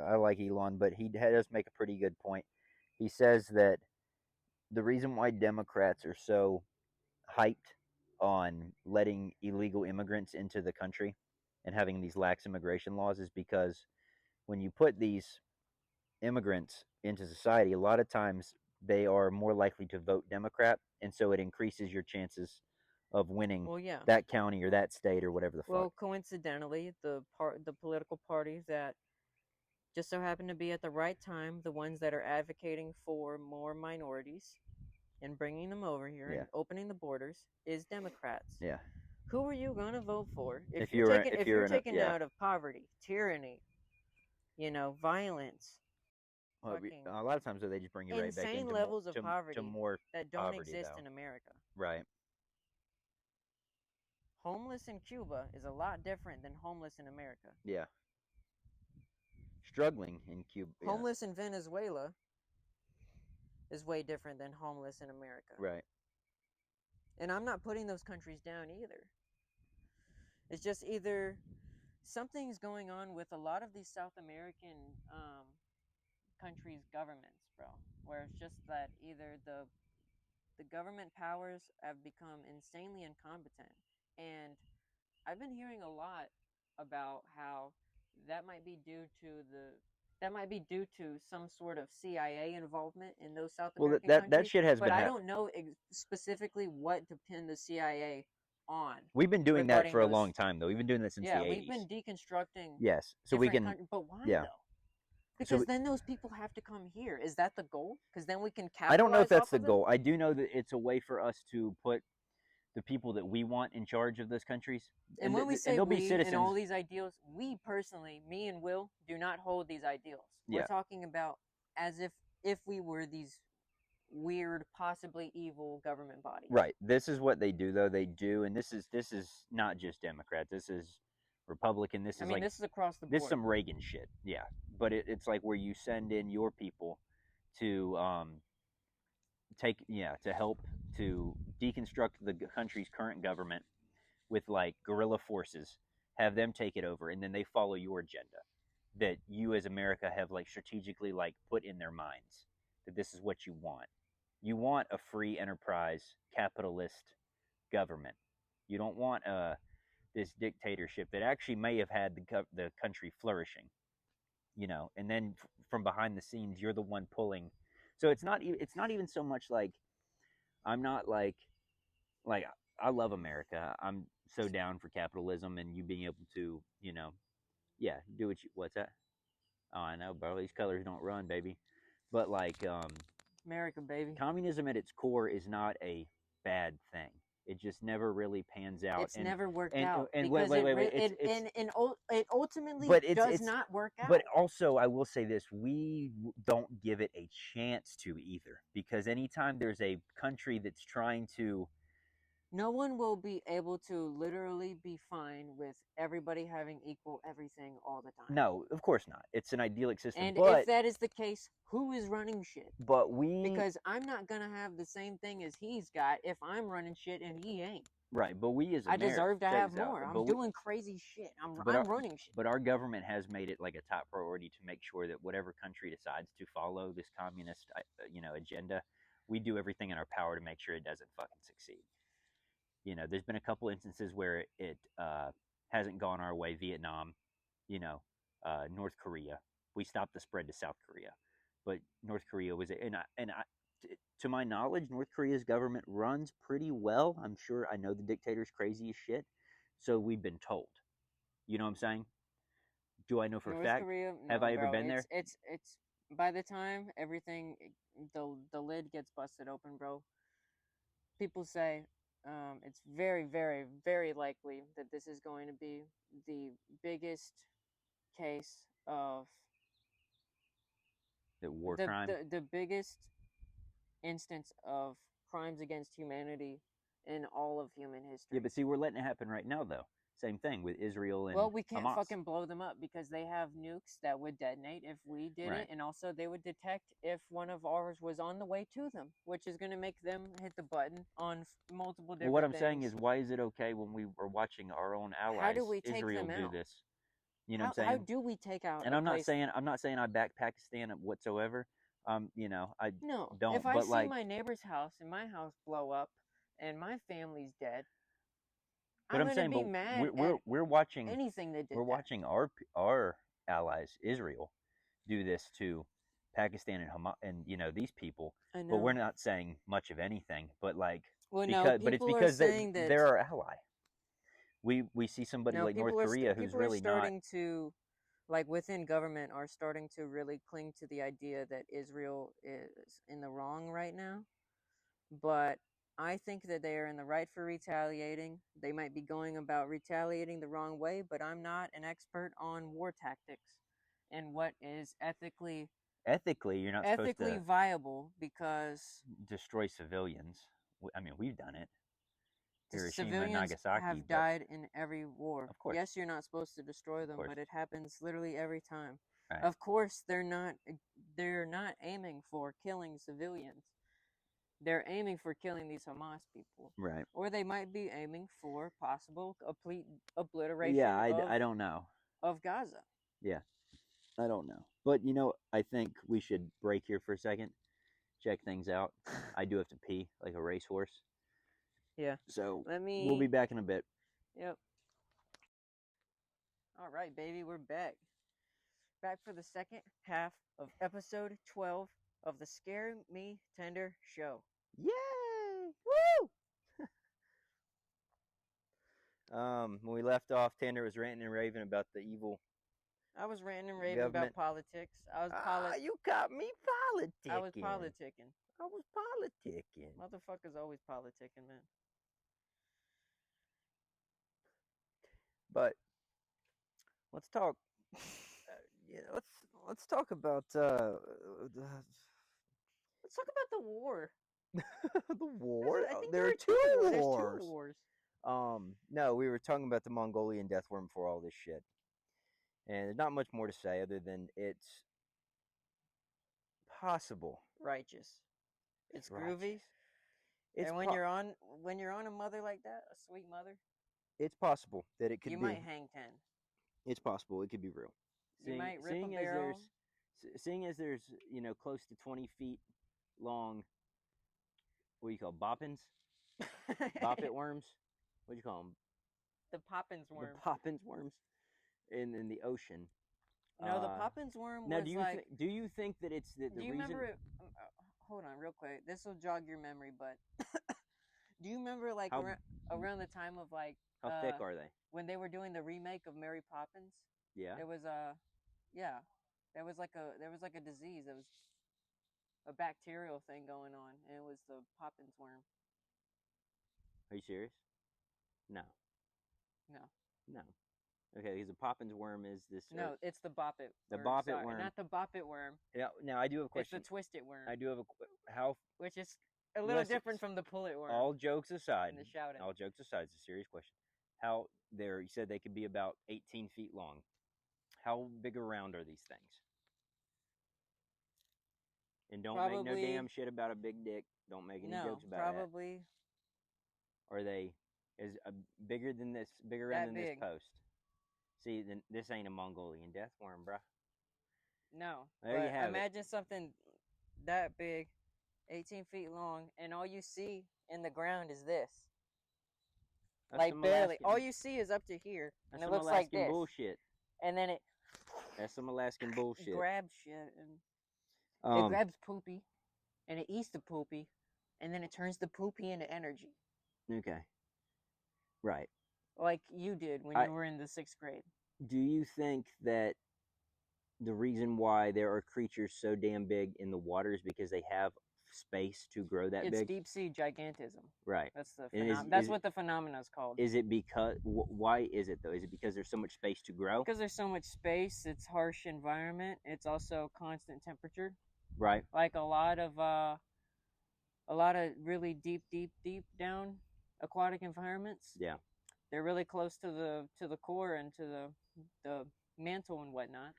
I like Elon, but he does make a pretty good point. He says that the reason why Democrats are so hyped on letting illegal immigrants into the country and having these lax immigration laws is because when you put these immigrants into society, a lot of times they are more likely to vote Democrat, and so it increases your chances of winning that county or that state or whatever the fuck. Well, coincidentally, the political parties that just so happen to be at the right time, the ones that are advocating for more minorities and bringing them over here and opening the borders, is Democrats. Yeah. Who are you gonna vote for if you're taken out of poverty, tyranny, violence? Well, a lot of times they just bring you right back into insane levels of poverty to more that don't poverty, exist though. in America. Right. Homeless in Cuba is a lot different than homeless in America. Yeah. Struggling in Cuba. Homeless in Venezuela is way different than homeless in America. Right. And I'm not putting those countries down either. It's just either something's going on with a lot of these South American countries' governments, bro, where it's just that either the government powers have become insanely incompetent. And I've been hearing a lot about how that might be due to that might be due to some sort of CIA involvement in those South Well, American that countries. shit has but been. I don't know specifically what to pin the CIA on. We've been doing that regarding for a those- long time, though. We've been doing that since the Yeah, 80s. we've been deconstructing Yes, so we different can. countries. But why Yeah. though? Because then those people have to come here. Is that the goal? Because then we can capitalize. I don't know if that's off the of goal. I do know that it's a way for us to put the people that we want in charge of those countries. And when we say they'll we be citizens. and all these ideals, we personally, me and Will, do not hold these ideals. We're Yeah. talking about as if we were these weird, possibly evil government bodies. Right. This is what they do, though. They do, and this is not just Democrat. This is Republican. This is this is across the board. This is some Reagan shit. Yeah, but it's like where you send in your people to to help to deconstruct the country's current government with like guerrilla forces, have them take it over, and then they follow your agenda that you as America have like strategically like put in their minds that this is what you want. You want a free enterprise capitalist government. You don't want this dictatorship that actually may have had the country flourishing, and then from behind the scenes you're the one pulling. So it's not even so much like I'm not like I love America. I'm so down for capitalism and you being able to, do what's that? Oh, I know, bro. These colors don't run, baby. But like Merica, baby. Communism at its core is not a bad thing. It just never really pans out. It's never worked out. And because wait. it ultimately does not work out. But also, I will say this: we don't give it a chance to either, because anytime there's a country that's trying to, no one will be able to literally be fine with everybody having equal everything all the time. No, of course not. It's an idyllic system. And but if that is the case, who is running shit? Because I'm not gonna have the same thing as he's got if I'm running shit and he ain't. Right, but we as Americans, I deserve to have more. I'm doing crazy shit. I'm running shit. But our government has made it like a top priority to make sure that whatever country decides to follow this communist, agenda, we do everything in our power to make sure it doesn't fucking succeed. There's been a couple instances where it hasn't gone our way. Vietnam, North Korea. We stopped the spread to South Korea, but North Korea was to my knowledge, North Korea's government runs pretty well. I'm sure. I know the dictator's crazy as shit, so we've been told. You know what I'm saying? Do I know for a fact? Korea, no, have I ever been there? It's by the time everything the lid gets busted open, bro. People say it's very, very, very likely that this is going to be the biggest case of the war crime. The biggest instance of crimes against humanity in all of human history. Yeah, but see, we're letting it happen right now, though. Same thing with Israel and well, we can't Hamas. fucking blow them up because they have nukes that would detonate if we did it, and also they would detect if one of ours was on the way to them, which is going to make them hit the button on multiple different what I'm things. saying is, why is it okay when we are watching our own allies, how do we take Israel, them do out? this? You know what I'm saying? How do we take out? And I'm not saying I back Pakistan whatsoever. I don't. If I but see my neighbor's house and my house blow up and my family's dead, but I'm saying, be mad we're watching anything that did. We're watching our allies, Israel, do this to Pakistan and Hamas, and these people. But we're not saying much of anything. But but it's because they're our ally. We see somebody like North Korea who's really starting to, like within government, are starting to really cling to the idea that Israel is in the wrong right now. But I think that they are in the right for retaliating. They might be going about retaliating the wrong way, but I'm not an expert on war tactics and what is ethically you're not supposed to viable, because destroy civilians. I mean, we've done it. Hiroshima civilians and Nagasaki have died in every war. Of course. Yes, you're not supposed to destroy them, but it happens literally every time. Right. Of course, they're not aiming for killing civilians. They're aiming for killing these Hamas people. Right. Or they might be aiming for possible complete obliteration I don't know. Of Gaza. Yeah. I don't know. But, I think we should break here for a second. Check things out. I do have to pee like a racehorse. Yeah. So we'll be back in a bit. Yep. All right, baby. We're back. back for the second half of episode 12 of the Scare Me Tender show. Yay! Woo! When we left off, Tender was ranting and raving about the evil. I was ranting and raving Government. about politics. You caught me politicking. I was politicking. I was politicking. Motherfuckers always politicking, man. But let's talk. Let's talk about Let's talk about the war. the war. I think There are two wars. There's 2 wars. No, we were talking about the Mongolian Death Worm before all this shit, and there's not much more to say other than it's possible. Righteous. It's groovy. Righteous. It's And when you're on a mother like that, a sweet mother, it's possible that it could you be. might hang 10. It's possible it could be real. You might rip a barrel. Seeing as there's close to 20 feet long. What do you call boppins? Boppet worms? What do you call them? The Poppins worm. The Poppins worms in the ocean. No, the Poppins worm now, was do you think that it's the do you reason? remember? Hold on, real quick. This will jog your memory, but do you remember around the time of How thick are they? when they were doing the remake of Mary Poppins? Yeah. There was there was like a disease. There was a bacterial thing going on, and it was the Poppins worm. Are you serious? No. No. Okay, because the Poppins worm is this. No, it's the Boppet. The worm, Boppet sorry, worm. Not the Boppet worm. Yeah. Now I do have a question. It's the Twisted worm. I do have how. Which is a little Listen, different from the Pullet worm. All jokes aside. And the shouting. All jokes aside, it's a serious question. How you said they could be about 18 feet long. How big around are these things? And don't make no damn shit about a big dick. Don't make any jokes about probably. that. Are they bigger than this? Bigger than this post? See, then this ain't a Mongolian death worm, bruh. No. There you have imagine something that big, 18 feet long, and all you see in the ground is this. That's like barely. Alaskan, all you see is up to here, and that's it looks Alaskan like this. Bullshit. And then it. That's some Alaskan bullshit. Grabs shit and it grabs poopy, and it eats the poopy, and then it turns the poopy into energy. Okay. Right. Like you did when you were in the 6th grade. Do you think that the reason why there are creatures so damn big in the water is because they have space to grow that big? It's deep sea gigantism. Right. That's the that's what the phenomena is called. Is it because why is it though? Is it because there's so much space to grow? Because there's so much space. It's harsh environment. It's also constant temperature. Right. Like a lot of really deep down aquatic environments. Yeah. They're really close to the core and to the mantle and whatnot.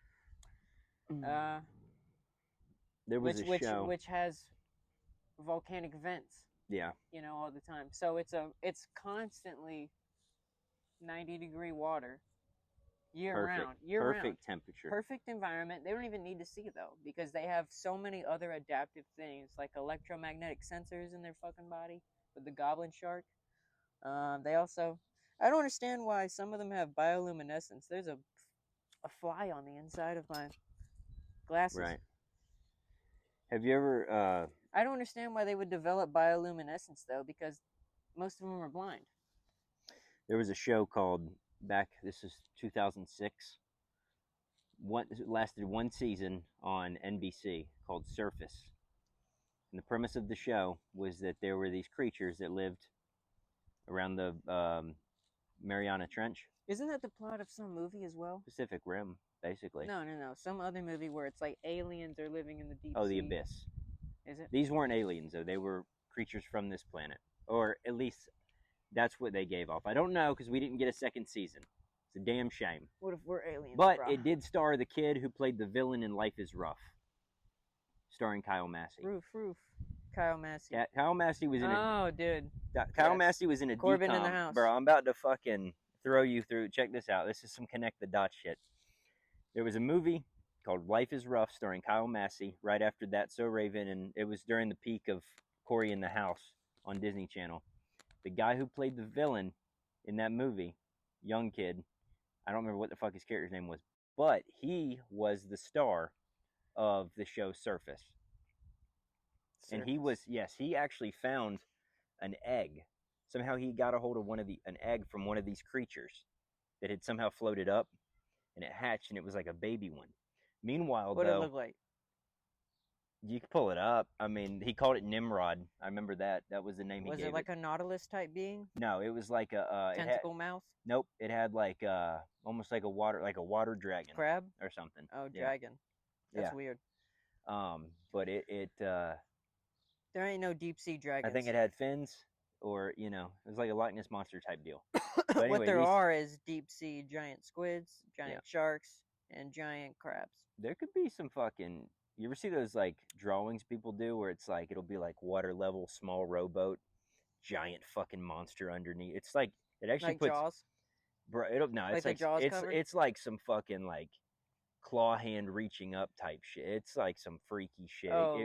There was a show which has volcanic vents. Yeah. All the time. So it's constantly 90-degree water year round. Perfect temperature. Perfect environment. They don't even need to see though, because they have so many other adaptive things like electromagnetic sensors in their fucking body with the goblin shark. They also, I don't understand why some of them have bioluminescence. There's a fly on the inside of my glasses. Right. Have you ever I don't understand why they would develop bioluminescence though, because most of them are blind. There was a show called this is 2006. It lasted 1 season on NBC called Surface. And the premise of the show was that there were these creatures that lived around the Mariana Trench. Isn't that the plot of some movie as well? Pacific Rim, basically. No. Some other movie where it's like aliens are living in the deep sea. Oh, The Abyss. Is it? These weren't aliens, though. They were creatures from this planet. Or at least that's what they gave off. I don't know, because we didn't get a second season. It's a damn shame. What if we're aliens, But bro? it did star the kid who played the villain in Life is Rough. Starring Kyle Massey. Roof. Kyle Massey. Yeah, Kyle Massey was in dude. Kyle Massey was in a Corbin decom. in the house. Bro, I'm about to fucking throw you through. Check this out. This is some connect the dots shit. There was a movie called Life is Rough starring Kyle Massey. Right after That So Raven, and it was during the peak of Cory in the House on Disney Channel. The guy who played the villain in that movie, young kid, I don't remember what the fuck his character's name was, but he was the star of the show Surface. And he was, yes, he actually found an egg. Somehow he got a hold of an egg from one of these creatures that had somehow floated up, and it hatched, and it was like a baby one. Meanwhile, What did it look like? You can pull it up. I mean, he called it Nimrod. I remember that. That was the name he gave it. Was it like a Nautilus type being? No, it was like a tentacle mouth. Nope, it had like almost like a water dragon. Crab or something. Oh, dragon. That's weird. But it there ain't no deep sea dragons. I think it had fins, or it was like a Loch Ness monster type deal. But anyway, what there are is deep sea giant squids, giant sharks, and giant crabs. There could be some fucking. You ever see those like drawings people do where it's like it'll be like water level small rowboat, giant fucking monster underneath. It's like it actually like puts Jaws. Bro, it's like Jaws it's like some fucking like claw hand reaching up type shit. It's like some freaky shit. Oh,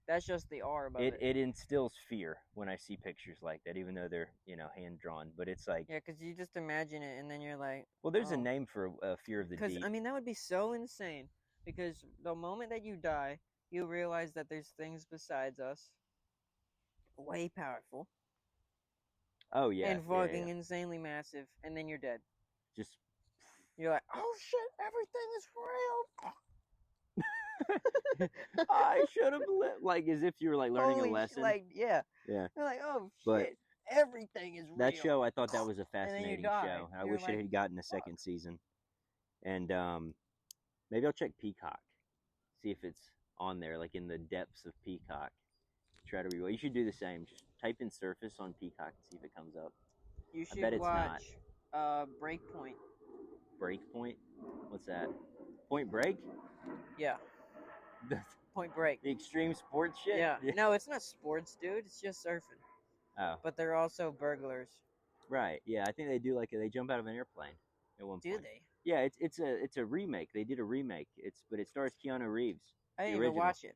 that's just the R above it. It instills fear when I see pictures like that, even though they're hand drawn. But it's like because you just imagine it, and then you're like, well, there's a name for fear of the deep. Because I mean, that would be so insane. Because the moment that you die, you realize that there's things besides us, way powerful. Oh yeah, and fucking insanely massive, and then you're dead. You're like, oh shit, everything is real. I should have like as if you were like learning a lesson. Yeah. You're like, oh shit, everything is real. That show, I thought that was a fascinating show. I wish it had gotten a fuck. second season. And maybe I'll check Peacock, see if it's on there, like in the depths of Peacock. Try to rewatch. You should do the same. Just type in Surface on Peacock and see if it comes up. You should I bet it's watch not. Breakpoint. Breakpoint? What's that? Point Break? Yeah. Point Break. The extreme sports shit? Yeah. No, it's not sports, dude. It's just surfing. Oh. But they're also burglars. Right. Yeah, I think they do they jump out of an airplane at one point. Do they? Yeah, it's a remake. They did a remake. But it stars Keanu Reeves. I didn't even watch it.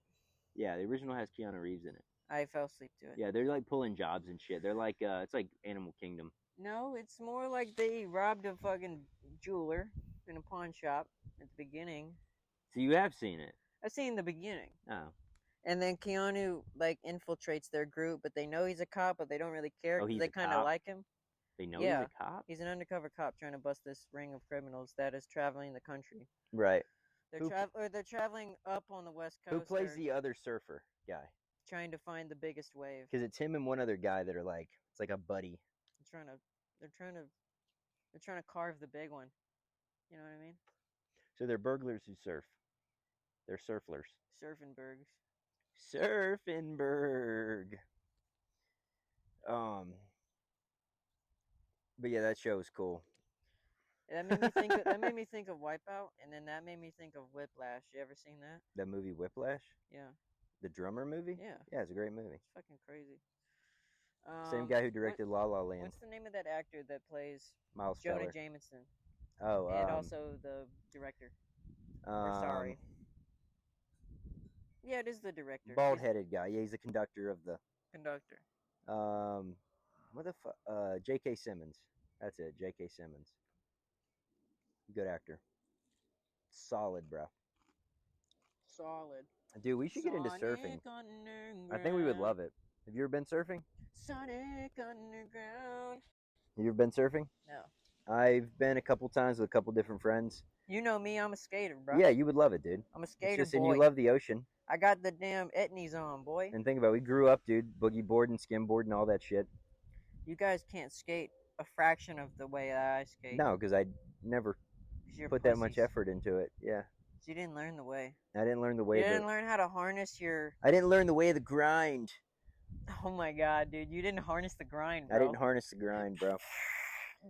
Yeah, the original has Keanu Reeves in it. I fell asleep to it. Yeah, they're like pulling jobs and shit. They're like it's like Animal Kingdom. No, it's more like they robbed a fucking jeweler in a pawn shop at the beginning. So you have seen it? I've seen the beginning. Oh. And then Keanu infiltrates their group, but they know he's a cop, but they don't really care because they kind of like him. They know he's a cop? He's an undercover cop trying to bust this ring of criminals that is traveling the country. Right. They're traveling up on the West Coast. Who plays the other surfer guy? Trying to find the biggest wave. Because it's him and one other guy that are it's like a buddy. They're trying to carve the big one. You know what I mean? So they're burglars who surf. They're surflers. Surfinbergs. Surfinberg. But yeah, that show is cool. That made me think of Wipeout, and then that made me think of Whiplash. You ever seen that? That movie Whiplash? Yeah. The drummer movie? Yeah. Yeah, it's a great movie. It's fucking crazy. Same guy who directed La La Land. What's the name of that actor that plays Miles Jonah Teller. Jameson? Oh, and also the director. Sorry. Yeah, it is the director. Bald-headed guy. Yeah, he's the conductor of the. Conductor. What the fuck? J.K. Simmons. That's it. J.K. Simmons. Good actor. Solid, bro. Solid. Dude, we should get into surfing. I think we would love it. Have you ever been surfing? Sonic Underground. Have you ever been surfing? No. I've been a couple times with a couple different friends. You know me, I'm a skater, bro. Yeah, you would love it, dude. I'm a skater, boy. And you love the ocean. I got the damn etnies on, boy. And think about it, we grew up, dude, boogie boarding, skimboarding, all that shit. You guys can't skate a fraction of the way that I skate. No, because I never put that much effort into it. Yeah. You didn't learn the way. I didn't learn the way. You didn't learn how to harness your. I didn't learn the way of the grind. Oh my god, dude! You didn't harness the grind, bro. I didn't harness the grind, bro.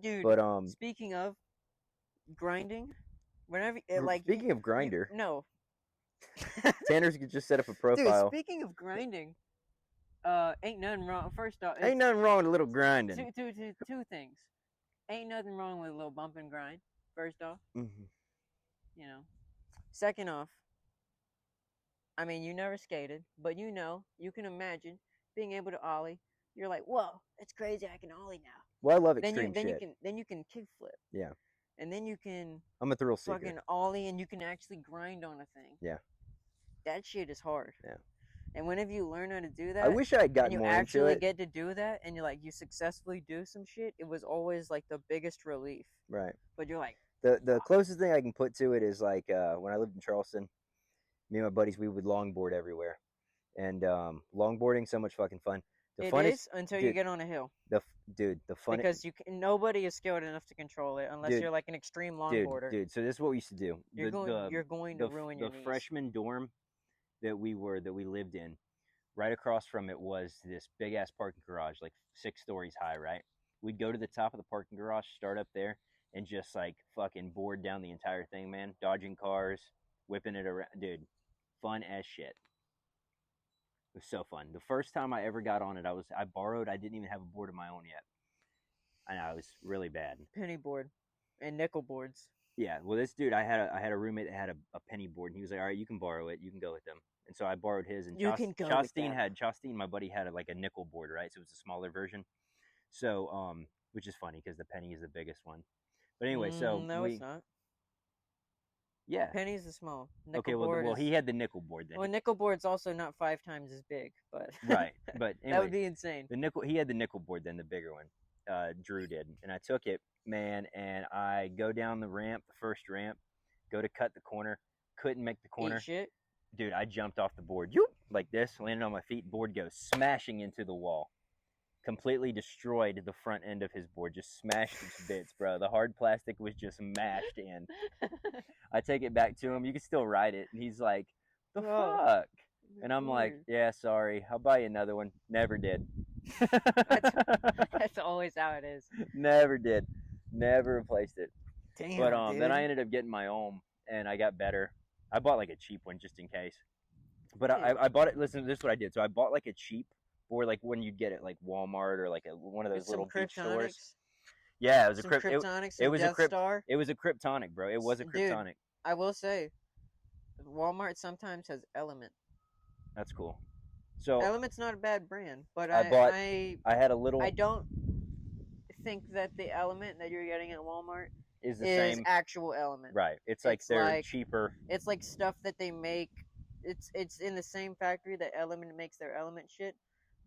Dude. But speaking of grinding, whenever speaking of grinder. No. Tanner's could just set up a profile. Dude, speaking of grinding, ain't nothing wrong. First off, ain't nothing wrong with a little grinding. Two things. Ain't nothing wrong with a little bump and grind. First off. Mm-hmm. You know. Second off, I mean, you never skated, but you can imagine being able to ollie. You're like, whoa, it's crazy, I can ollie now. Well, I love extreme shit. Then you can kickflip. Yeah. and then you can I'm a thrill seeker. fucking ollie, and you can actually grind on a thing. Yeah. That shit is hard. Yeah. And whenever you learn how to do that, I wish I had gotten and you more into actually it. get to do that, and you successfully do some shit, it was always like the biggest relief. Right. But you're like, the closest thing I can put to it is like when I lived in Charleston, me and my buddies, we would longboard everywhere, and longboarding so much fucking fun. It is until you get on a hill. The fun because nobody is skilled enough to control it unless you're like an extreme longboarder. Dude. So this is what we used to do. You're going to ruin your knees. The freshman dorm that we lived in, right across from it was this big ass parking garage, like 6 stories high. Right, we'd go to the top of the parking garage, start up there, and just like fucking board down the entire thing, man. Dodging cars, whipping it around, dude. Fun as shit. It was so fun. The first time I ever got on it, I borrowed. I didn't even have a board of my own yet. I know, it was really bad. Penny board and nickel boards. Yeah, well, this dude, I had a roommate that had a penny board, and he was like, "All right, you can borrow it. You can go with them." And so I borrowed his. And Chasteen, my buddy, had like a nickel board, right? So it was a smaller version. So, which is funny because the penny is the biggest one. But anyway, it's not. Yeah, penny's the small. Nickel well, he had the nickel board then. Well, nickel board's also not 5 times as big, but right. But anyway, that would be insane. He had the nickel board then, the bigger one. Drew did, and I took it, man, and I go down the first ramp, go to cut the corner, couldn't make the corner. Eat shit. Dude, I jumped off the board, yoop, like this, landed on my feet, board goes smashing into the wall. Completely destroyed the front end of his board, just smashed its bits, bro. The hard plastic was just mashed in. I take it back to him. You can still ride it. And he's like, the fuck? And I'm like, yeah, sorry. I'll buy you another one. Never did. That's always how it is. Never did. Never replaced it. Damn, but dude. Then I ended up getting my own, and I got better. I bought like a cheap one just in case. But I bought it. Listen, this is what I did. So I bought like a cheap, or like when you'd get it like Walmart or like one of those little beach stores. Yeah, it was Kryptonics. It was a Star. It was a Kryptonic, bro. It was a Kryptonic. Dude, I will say, Walmart sometimes has Element. That's cool. So Element's not a bad brand, but I had a little. I don't think that the Element that you're getting at Walmart is the same actual Element. Right. It's like they're cheaper. It's like stuff that they make. It's in the same factory that Element makes their Element shit.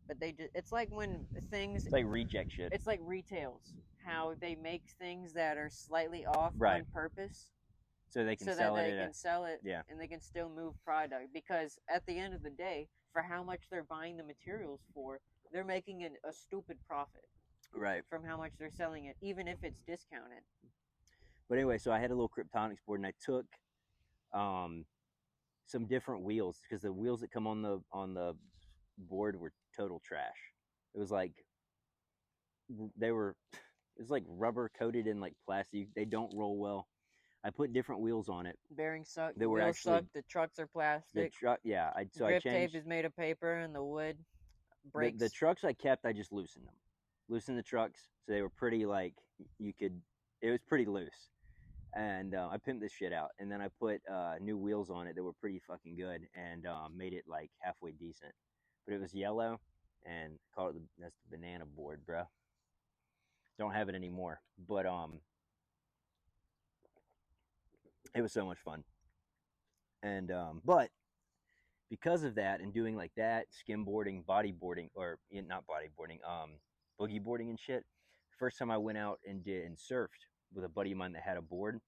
But it's like when things... It's like reject shit. It's like retails. How they make things that are slightly off on purpose. So they can sell it. Yeah. And they can still move product. Because at the end of the day, for how much they're buying the materials for, they're making a stupid profit. Right. From how much they're selling it, even if it's discounted. But anyway, so I had a little Kryptonics board, and I took some different wheels. Because the wheels that come on the board were total trash. It was like it was like rubber coated in like plastic. They don't roll well. I put different wheels on it. Bearings suck. The wheels suck. The trucks are plastic. Grip tape is made of paper, and the wood breaks. The trucks I kept, I just loosened them. Loosened the trucks, so they were pretty like it was pretty loose. And I pimped this shit out, and then I put new wheels on it that were pretty fucking good, and made it like halfway decent. But it was yellow, and called it that's the banana board, bro. Don't have it anymore, but it was so much fun. And but because of that, and doing like that, skimboarding, bodyboarding, or not bodyboarding, boogie boarding and shit. First time I went out and surfed with a buddy of mine that had a board,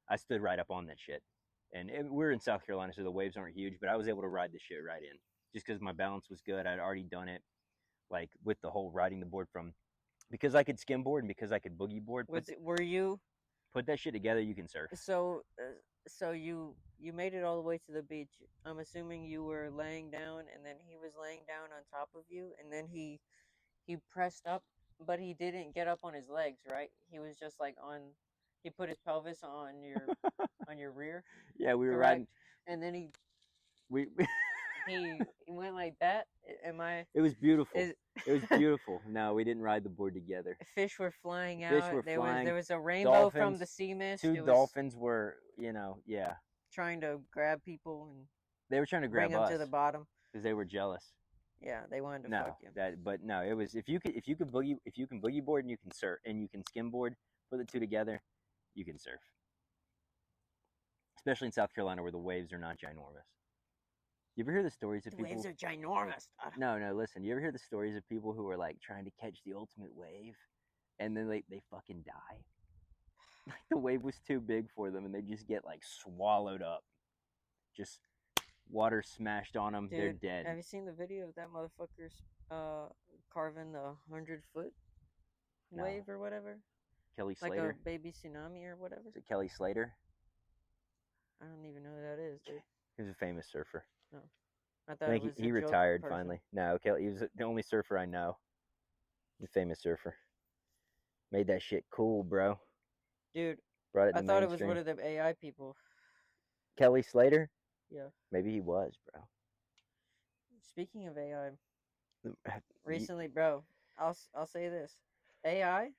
I stood right up on that shit. And we're in South Carolina, so the waves aren't huge, but I was able to ride this shit right in. Just because my balance was good. I'd already done it, like with the whole riding the board because I could skimboard and because I could boogie board. Put that shit together, you can surf. So you made it all the way to the beach. I'm assuming you were laying down, and then he was laying down on top of you, and then he pressed up, but he didn't get up on his legs, right? He was just like he put his pelvis on your rear. Yeah, we were riding, and then he he went like that. It was beautiful. It was beautiful. No, we didn't ride the board together. Fish were flying out. Fish were flying. There was a rainbow from the sea mist. Two dolphins were, trying to grab people, and they were trying to grab bring them to the bottom because they were jealous. Yeah, they wanted to fuck you. But no, it was if you can boogie board and you can surf and you can skimboard, put the two together, you can surf. Especially in South Carolina where the waves are not ginormous. You ever hear the stories of The people? waves are ginormous. No, listen. You ever hear the stories of people who are like trying to catch the ultimate wave, and then they fucking die? Like the wave was too big for them, and they just get like swallowed up. Just water smashed on them. Dude, they're dead. Have you seen the video of that motherfucker's carving the 100-foot wave or whatever? Kelly Like Slater. a baby tsunami or whatever? Is it Kelly Slater? I don't even know who that is, dude. He was a famous surfer. No. I thought I it think was he a joke retired person. finally. No, Kelly. He was the only surfer I know. The famous surfer. Made that shit cool, bro. Dude, Brought it to I thought it was mainstream. one of them AI people. Kelly Slater? Yeah. Maybe he was, bro. Speaking of AI, recently, bro, I'll say this: AI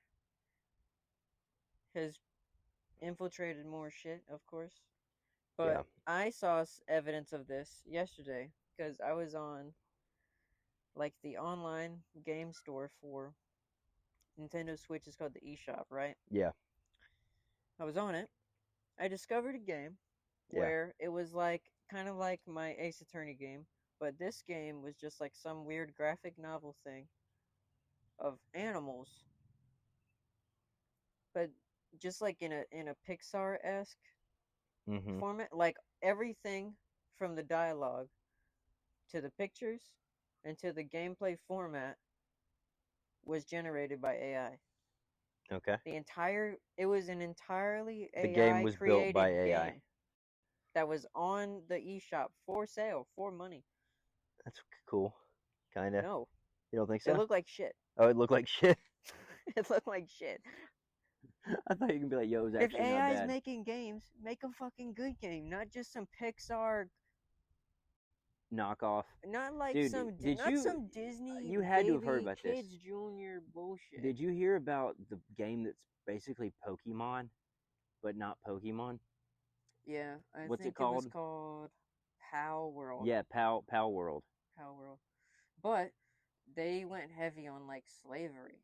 has infiltrated more shit, of course, but Yeah. I saw evidence of this yesterday because I was on like the online game store for Nintendo Switch. Is called the eShop, right? Yeah. I was on it. I discovered a game where it was like kind of like my Ace Attorney game, but this game was just like some weird graphic novel thing of animals, but just like in a Pixar-esque format. Like everything from the dialogue to the pictures and to the gameplay format was generated by AI. Okay. It was an entirely AI The game was built by AI. game that was on the eShop for sale for money. That's cool. Kinda. No. You don't think so? It looked like shit. Oh, it looked like shit. It looked like shit. I thought you could be like, yo, it was actually if AI not is bad. making games, make a fucking good game, not just some Pixar knockoff. Not like Dude, some some Disney. You had to have heard baby about kids this. Junior bullshit. Did you hear about the game that's basically Pokemon, but not Pokemon? Yeah, I What's think it called? was called Pal World. Yeah, Pal World. Pal World. But they went heavy on like slavery.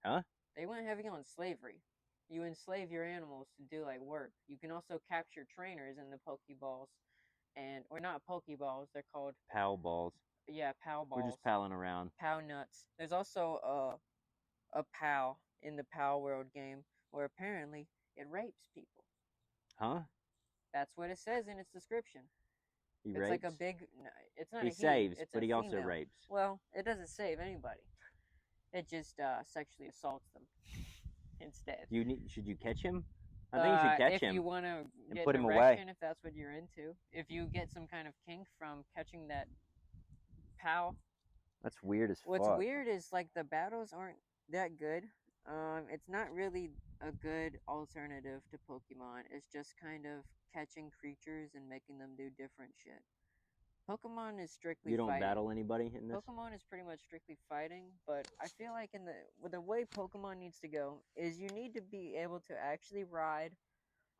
Huh? They went heavy on slavery. You enslave your animals to do like work. You can also capture trainers in the Pokeballs, or not Pokeballs. They're called Pal balls. Yeah, Pal balls. We're just palling around. Pal nuts. There's also a Pal in the Pal World game where apparently it rapes people. Huh? That's what it says in its description. He it's rapes? like a big. It's not. He a saves, it's but a he also female. rapes. Well, it doesn't save anybody. It just sexually assaults them instead. Should you catch him? I think you should catch him. If you want to get put him direction, away. if that's what you're into, if you get some kind of kink from catching that Pal. That's weird as fuck. What's weird is like the battles aren't that good. It's not really a good alternative to Pokemon. It's just kind of catching creatures and making them do different shit. Pokemon is strictly You don't fighting. battle anybody in this? Pokemon is pretty much strictly fighting, but I feel like the way Pokemon needs to go is you need to be able to actually ride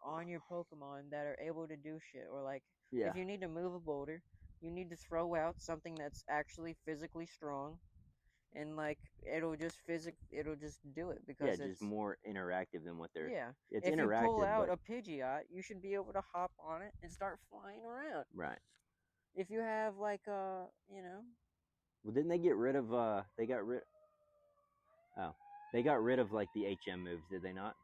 on your Pokemon that are able to do shit. Or like if you need to move a boulder, you need to throw out something that's actually physically strong. And like it'll just do it because it's just more interactive than what they're. Yeah. It's if interactive. You pull out but... a Pidgeot, you should be able to hop on it and start flying around. Right. If you have like Well, didn't they get rid of they got rid of like the HM moves, did they not?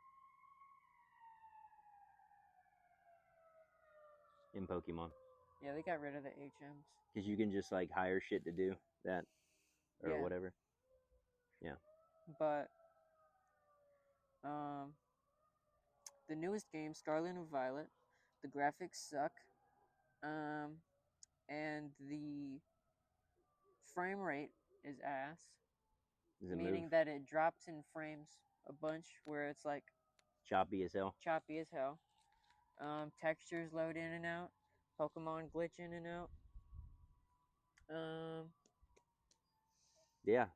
In Pokemon. Yeah, they got rid of the HMs. Because you can just like hire shit to do that or whatever. Yeah. But the newest game, Scarlet and Violet, the graphics suck. And the frame rate is ass. Meaning that it drops in frames a bunch where it's like choppy as hell. Textures load in and out. Pokemon glitch in and out. Yeah.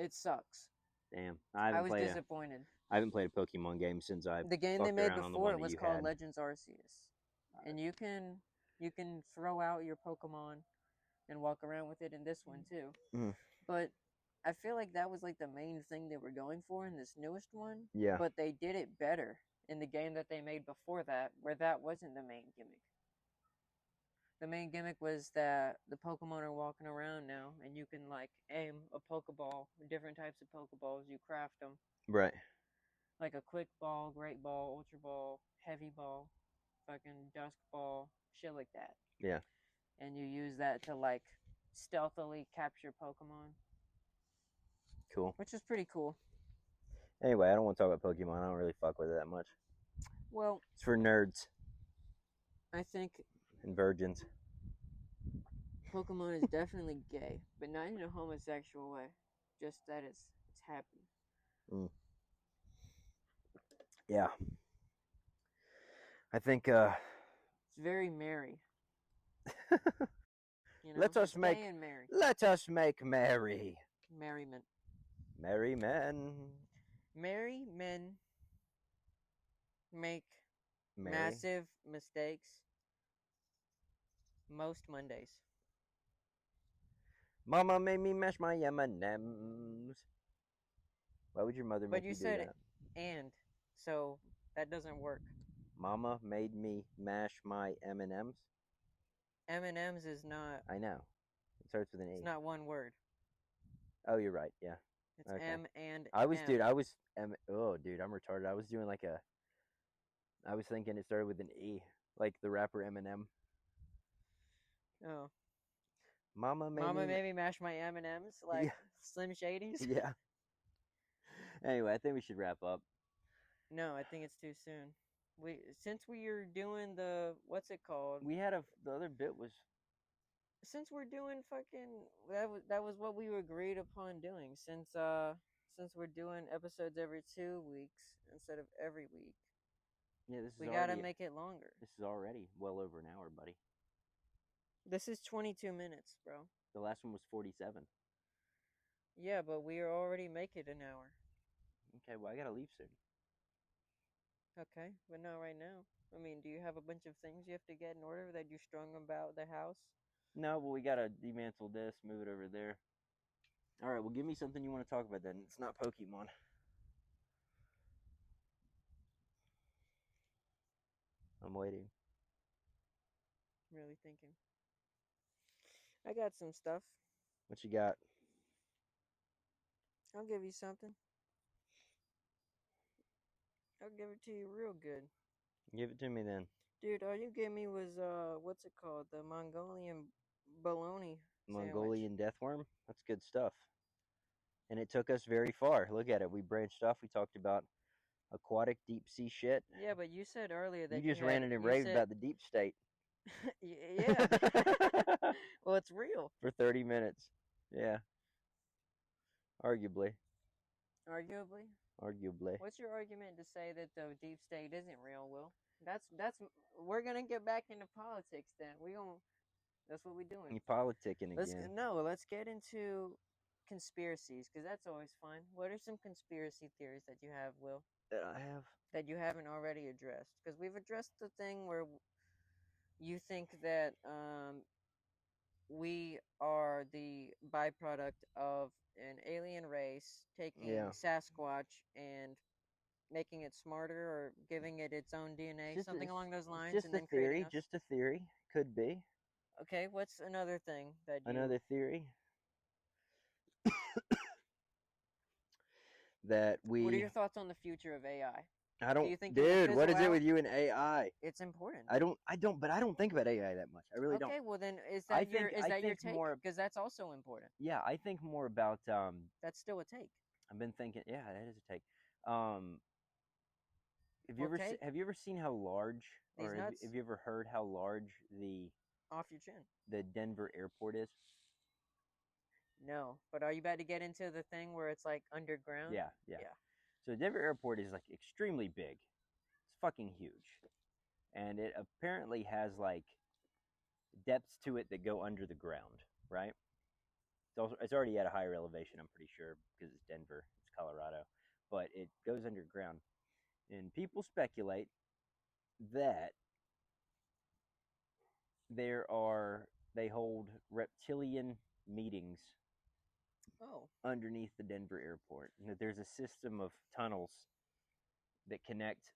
It sucks. Damn. I was disappointed. I haven't played a Pokemon game since the game they made before was called had. Legends Arceus. And you can throw out your Pokemon and walk around with it in this one too. Mm. But I feel like that was like the main thing they were going for in this newest one. Yeah. But they did it better in the game that they made before that, where that wasn't the main gimmick. The main gimmick was that the Pokemon are walking around now, and you can like aim a Pokeball, different types of Pokeballs. You craft them. Right. Like a quick ball, great ball, ultra ball, heavy ball, fucking dusk ball, shit like that. Yeah. And you use that to like stealthily capture Pokemon. Cool. Which is pretty cool. Anyway, I don't want to talk about Pokemon. I don't really fuck with it that much. Well, it's for nerds. I think. And virgins. Pokemon is definitely gay, but not in a homosexual way. Just that it's happy. Mm. Yeah. I think it's very merry. Let us make merry. Let us make merry. Merriment. Merry men. Merry men make massive mistakes most Mondays. Mama made me mash my M&Ms. Why would your mother make you do that? But you said and, so that doesn't work. Mama made me mash my M&Ms? M&Ms is not... I know. It starts with an E. It's not one word. Oh, you're right. Yeah. It's okay. M and dude, oh, dude, I'm retarded. I was doing like I was thinking it started with an E, like the rapper Eminem. Oh. Mama made me mash my M&Ms like Slim Shady's. Yeah. Anyway, I think we should wrap up. No, I think it's too soon. Since we are doing the what's it called? We had the other bit was. Since we're doing fucking that was what we agreed upon doing. Since we're doing episodes every 2 weeks instead of every week. Yeah, we gotta make it longer. This is already well over an hour, buddy. This is 22 minutes, bro. The last one was 47. Yeah, but we are already making an hour. Okay, well, I gotta leave soon. Okay, but not right now. I mean, do you have a bunch of things you have to get in order that you're strung about the house? No, well, we gotta dismantle this, move it over there. All right, well, give me something you want to talk about then. It's not Pokemon. I'm waiting. Really thinking. I got some stuff. What you got? I'll give you something. I'll give it to you real good. Give it to me then. Dude, all you gave me was, what's it called? The Mongolian bologna Mongolian Death Worm? That's good stuff. And it took us very far. Look at it. We branched off. We talked about aquatic deep sea shit. Yeah, but you said earlier that you just ranted and raved about the deep state. Yeah. Well, it's real. For 30 minutes. Yeah. Arguably. Arguably. What's your argument to say that the deep state isn't real, Will? We're gonna get back into politics then. That's what we're doing. You politicking again. Let's get into conspiracies, because that's always fun. What are some conspiracy theories that you have, Will? That I have. That you haven't already addressed? Because we've addressed the thing where you think that we are the byproduct of an alien race taking Sasquatch and making it smarter or giving it its own DNA, something along those lines. Just a theory. Just a theory. Could be. Okay, what's another thing that you... Another theory? That we... What are your thoughts on the future of AI? I don't... Dude, what is it with you and AI? It's important. I don't think about AI that much. I really don't. Okay, well then, is that your take? Because that's also important. Yeah, I think more about... That's still a take. I've been thinking... Yeah, that is a take. Have you ever seen how large... Or have you ever heard how large the... Off your chin. The Denver airport is? No, but are you about to get into the thing where it's like underground? Yeah. So Denver airport is like extremely big. It's fucking huge. And it apparently has like depths to it that go under the ground, right? It's already at a higher elevation, I'm pretty sure, because it's Denver, it's Colorado. But it goes underground. And people speculate that they hold reptilian meetings Oh. underneath the Denver airport. And that there's a system of tunnels that connect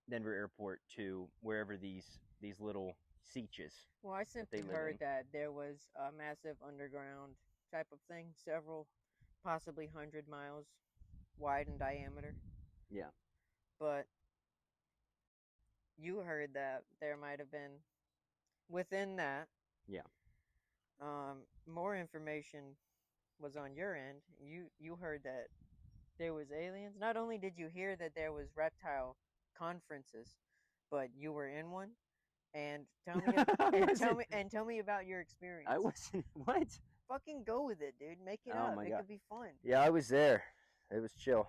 Denver airport to wherever these little sieges. Well, I simply heard that there was a massive underground type of thing, several, possibly 100 miles wide in diameter. Yeah. But you heard that there might have been within that. Yeah. More information was on your end. You heard that there was aliens. Not only did you hear that there was reptile conferences, but you were in one. And tell me about your experience. I wasn't. What? Fucking go with it, dude. Make it up. It could be fun. Yeah, I was there. It was chill.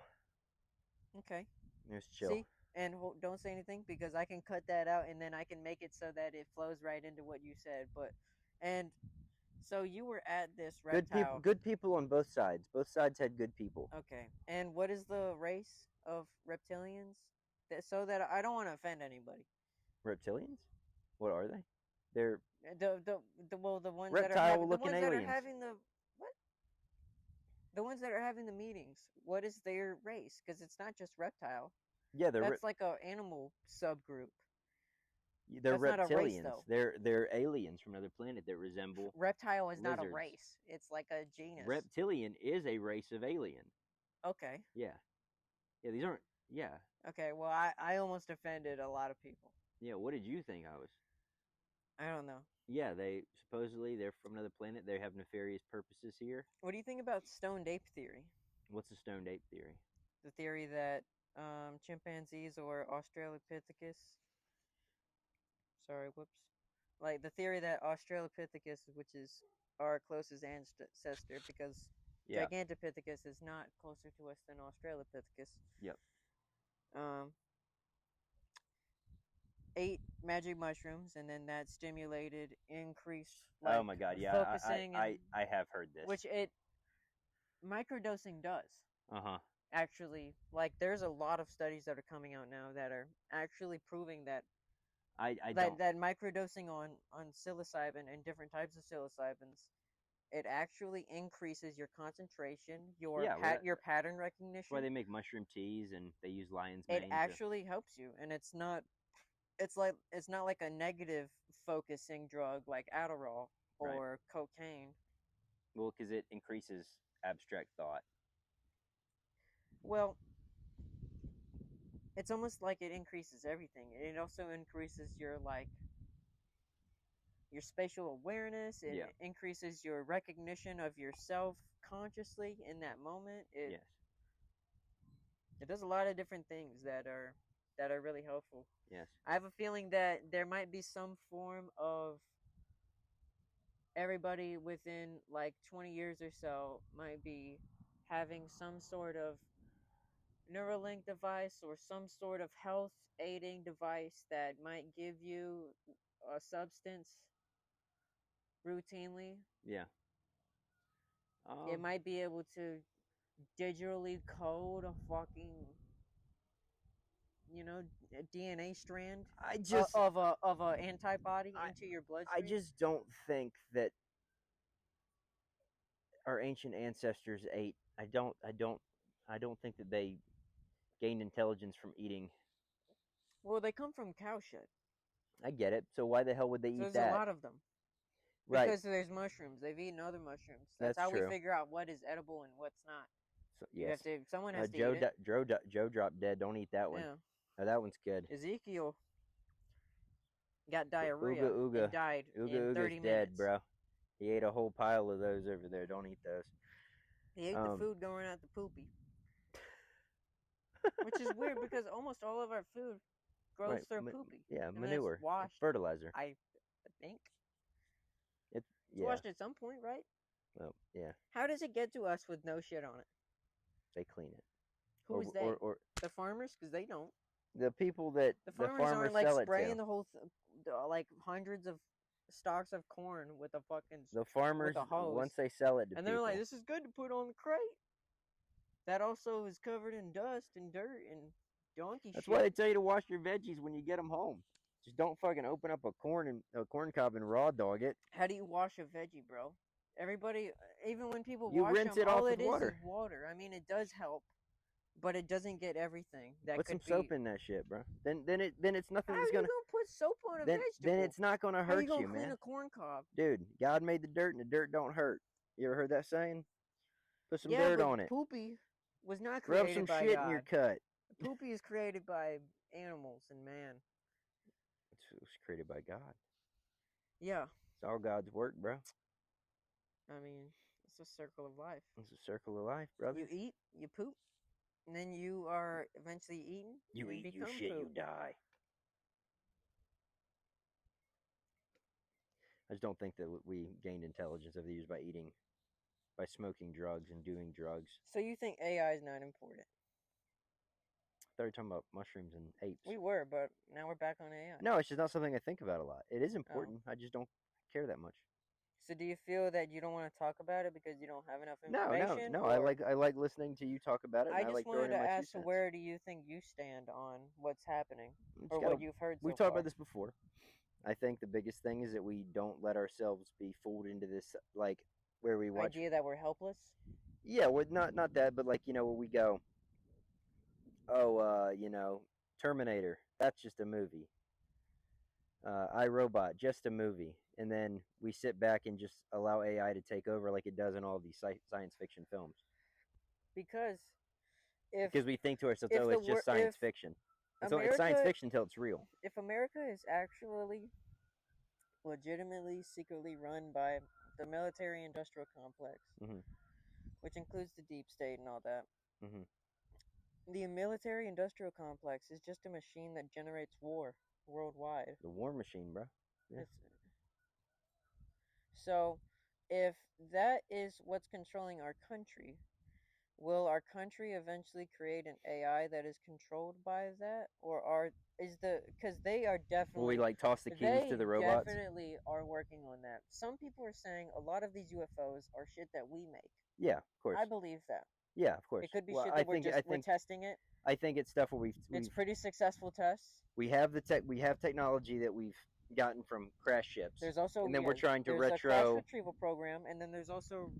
Okay. It was chill. See, and don't say anything because I can cut that out and then I can make it so that it flows right into what you said. And so you were at this reptile. Good people on both sides. Both sides had good people. Okay. And what is the race of reptilians? So that I don't want to offend anybody. Reptilians? What are they? They're the ones reptile-looking aliens. That are having the what? The ones that are having the meetings. What is their race? Because it's not just reptile. Yeah, that's like an animal subgroup. They're that's reptilians. Not a race, though. They're aliens from another planet that resemble reptile is lizards. Not a race. It's like a genus. Reptilian is a race of alien. Okay. Yeah. Yeah, these aren't. Yeah. Okay. Well, I almost offended a lot of people. Yeah. What did you think I was? I don't know. Yeah, supposedly they're from another planet. They have nefarious purposes here. What do you think about stoned ape theory? What's the stoned ape theory? The theory that chimpanzees or Australopithecus. Sorry, whoops. Like the theory that Australopithecus, which is our closest ancestor, because Gigantopithecus is not closer to us than Australopithecus. Yep. Ate magic mushrooms, and then that stimulated increased. Oh my God! Yeah, focusing I have heard this. Which microdosing does. Actually, like there's a lot of studies that are coming out now that are actually proving that. That microdosing on psilocybin and different types of psilocybins, it actually increases your concentration, your pattern recognition. That's why they make mushroom teas and they use lion's mane. It actually helps you, and it's not like a negative focusing drug like Adderall or cocaine. Well, because it increases abstract thought. Well, it's almost like it increases everything. It also increases your spatial awareness. It increases your recognition of yourself consciously in that moment. It does a lot of different things that are really helpful. Yes. I have a feeling that there might be some form of everybody within like 20 years or so might be having some sort of Neuralink device or some sort of health aiding device that might give you a substance routinely. Yeah. It might be able to digitally code a fucking a DNA strand of a antibody into your bloodstream. I just don't think that our ancient ancestors ate. I don't think that they gained intelligence from eating. Well, they come from cow shit. I get it. So why the hell would they eat that? There's a lot of them. Right. Because there's mushrooms. They've eaten other mushrooms. That's how true. We figure out what is edible and what's not. So, yes. Someone has to eat it. Joe dropped dead. Don't eat that one. Yeah. Oh, that one's good. Ezekiel got diarrhea. Ooga. And died in 30 minutes. Dead, bro. He ate a whole pile of those over there. Don't eat those. He ate the food going out the poopy. Which is weird because almost all of our food grows through poopy. Yeah, and manure. It's washed. Fertilizer. I think. It's washed at some point, right? Well, yeah. How does it get to us with no shit on it? They clean it. Who's they? Or the farmers? Because they don't. The people that the farmers aren't like spraying the whole like hundreds of stalks of corn with a fucking the farmers with a hose. Once they sell it to and people. They're like, this is good to put on the crate. That also is covered in dust and dirt and donkey shit. That's why they tell you to wash your veggies when you get them home. Just don't fucking open up a corn cob and raw dog it. How do you wash a veggie, bro? Everybody, even when people You wash rinse them, it off all with it is water. water. I mean, it does help, but it doesn't get everything. That Put could some soap be. in that shit, bro. Then it's nothing How that's are you gonna. gonna put soap on a Then vegetable? it's not gonna How are you hurt gonna you, clean man. a corn cob? Dude, God made the dirt, and the dirt don't hurt. You ever heard that saying? Put some Yeah, dirt but on it. poopy was not Rub created some by shit God. in your cut. Poopy is created by animals and man. It was created by God. Yeah, It's all God's work, bro. I mean, it's a circle of life. It's a circle of life, brother. You eat, you poop, and then you are eventually eaten. You and eat, you become shit, poop. you die. I just don't think that we gained intelligence over the years by smoking drugs and doing drugs. So you think AI is not important? I thought you were talking about mushrooms and apes. We were, but now we're back on AI. No, it's just not something I think about a lot. It is important. I just don't care that much. So do you feel that you don't want to talk about it because you don't have enough No. information? I like listening to you talk about it. And I I just like wanted throwing to in my 2 ask, cents. where do you think you stand on what's happening, Just or what you've heard so We've talked far? about this before. I think the biggest thing is that we don't let ourselves be fooled into this, like, where we watch. Idea that we're helpless? Yeah, well, not that, but like, where we go, oh, Terminator, that's just a movie. iRobot, just a movie. And then we sit back and just allow AI to take over like it does in all these science fiction films. Because we think to ourselves, oh, it's just science fiction. It's science fiction until it's real. If America is actually legitimately, secretly run by the military-industrial complex, which includes the deep state and all that, the military-industrial complex is just a machine that generates war worldwide. The war machine, bro. Yeah. So, if that is what's controlling our country, will our country eventually create an AI that is controlled by that, or because they are definitely. Will we like toss the keys to the robots? They definitely are working on that. Some people are saying a lot of these UFOs are shit that we make. Yeah, of course. I believe that. Yeah, of course. It could be shit that we're testing it. I think it's stuff where it's pretty successful tests. We have we have technology that we've gotten from crash ships. There's also, and then we're trying to there's a crash retrieval program, and then there's also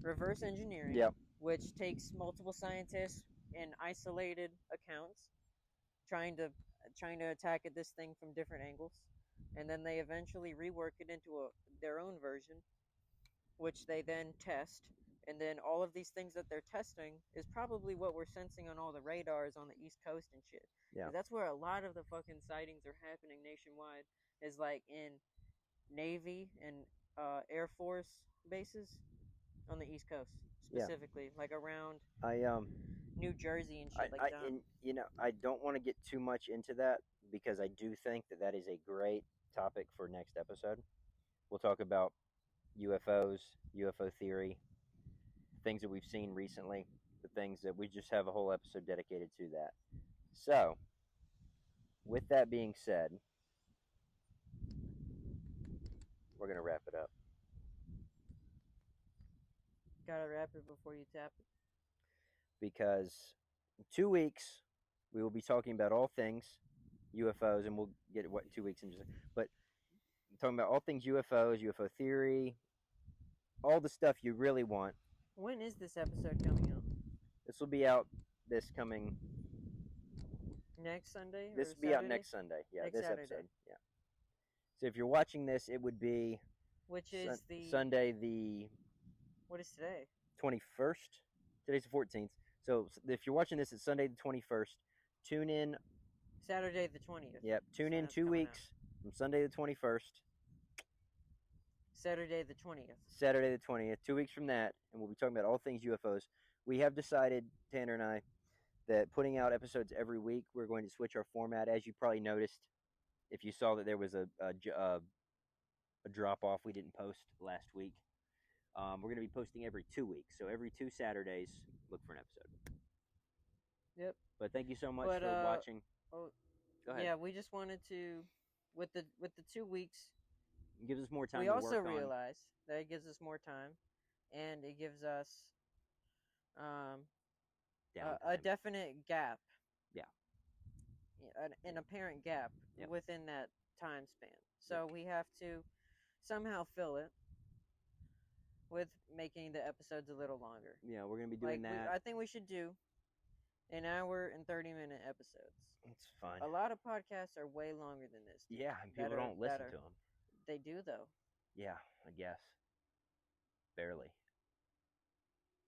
reverse engineering, which takes multiple scientists in isolated accounts, trying to attack at this thing from different angles, and then they eventually rework it into their own version, which they then test. And then all of these things that they're testing is probably what we're sensing on all the radars on the East Coast and shit. Yeah. That's where a lot of the fucking sightings are happening nationwide, is like in Navy and Air Force bases on the East Coast, specifically, like around New Jersey and shit like that. And, I don't want to get too much into that, because I do think that is a great topic for next episode. We'll talk about UFOs, UFO theory, things that we've seen recently, the things that we just have a whole episode dedicated to that. So, with that being said, we're going to wrap it up. Gotta wrap it before you tap it. Because in 2 weeks, we will be talking about all things UFOs, and we'll get 2 weeks in just, but talking about all things UFOs, UFO theory, all the stuff you really want. When is this episode coming out? This will be out this coming next Sunday. This will be out next Sunday. Yeah, this episode. Yeah. So if you're watching this, it would be Sunday the. What is today? 21st. Today's the 14th. So if you're watching this, it's Sunday the 21st. Tune in. Saturday the 20th. Yep. Tune in 2 weeks from Sunday the 21st. Saturday the 20th. Saturday the 20th. 2 weeks from that, and we'll be talking about all things UFOs. We have decided, Tanner and I, that putting out episodes every week, we're going to switch our format. As you probably noticed, if you saw that there was a drop off, we didn't post last week. We're going to be posting every 2 weeks. So every 2 Saturdays, look for an episode. Yep. But thank you so much for watching. Oh, go ahead. Yeah, we just wanted to, with the 2 weeks, it gives us more time. We also realize that it gives us more time, and it gives us a definite gap. Yeah. An apparent gap within that time span. So we have to somehow fill it. with making the episodes a little longer. Yeah, we're gonna be doing that. I think we should do an hour and 30-minute episodes. It's fine. A lot of podcasts are way longer than this. Dude, yeah, and people don't listen to them. They do though. Yeah, I guess. Barely.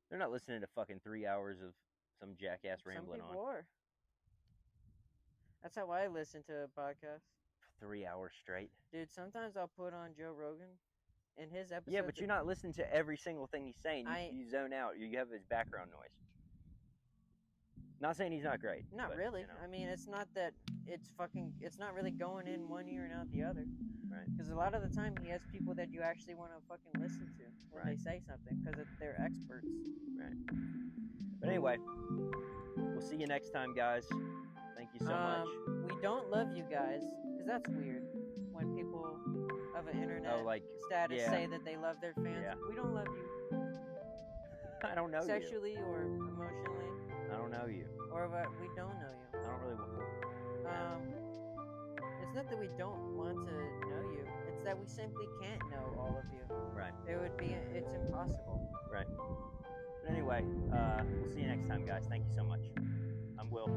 They're not listening to fucking 3 hours of some jackass rambling on. Some people are. That's how I listen to a podcast. 3 hours straight. Dude, sometimes I'll put on Joe Rogan and his episodes. Yeah, but you're not listening to every single thing he's saying. You zone out. You have his background noise. Not saying he's not great. Not really. You know. I mean, it's not that it's not really going in one ear and out the other. Right. Because a lot of the time he has people that you actually want to fucking listen to when they say something because they're experts. Right. But anyway, we'll see you next time, guys. Thank you so much. We don't love you guys because that's weird when people of an internet status say that they love their fans. Yeah. We don't love you. I don't know Sexually or emotionally. I don't know you. Or we don't know you. I don't really it's not that we don't want to know you. It's that we simply can't know all of you. Right. It's impossible. Right. But anyway, we'll see you next time, guys. Thank you so much. I'm Will.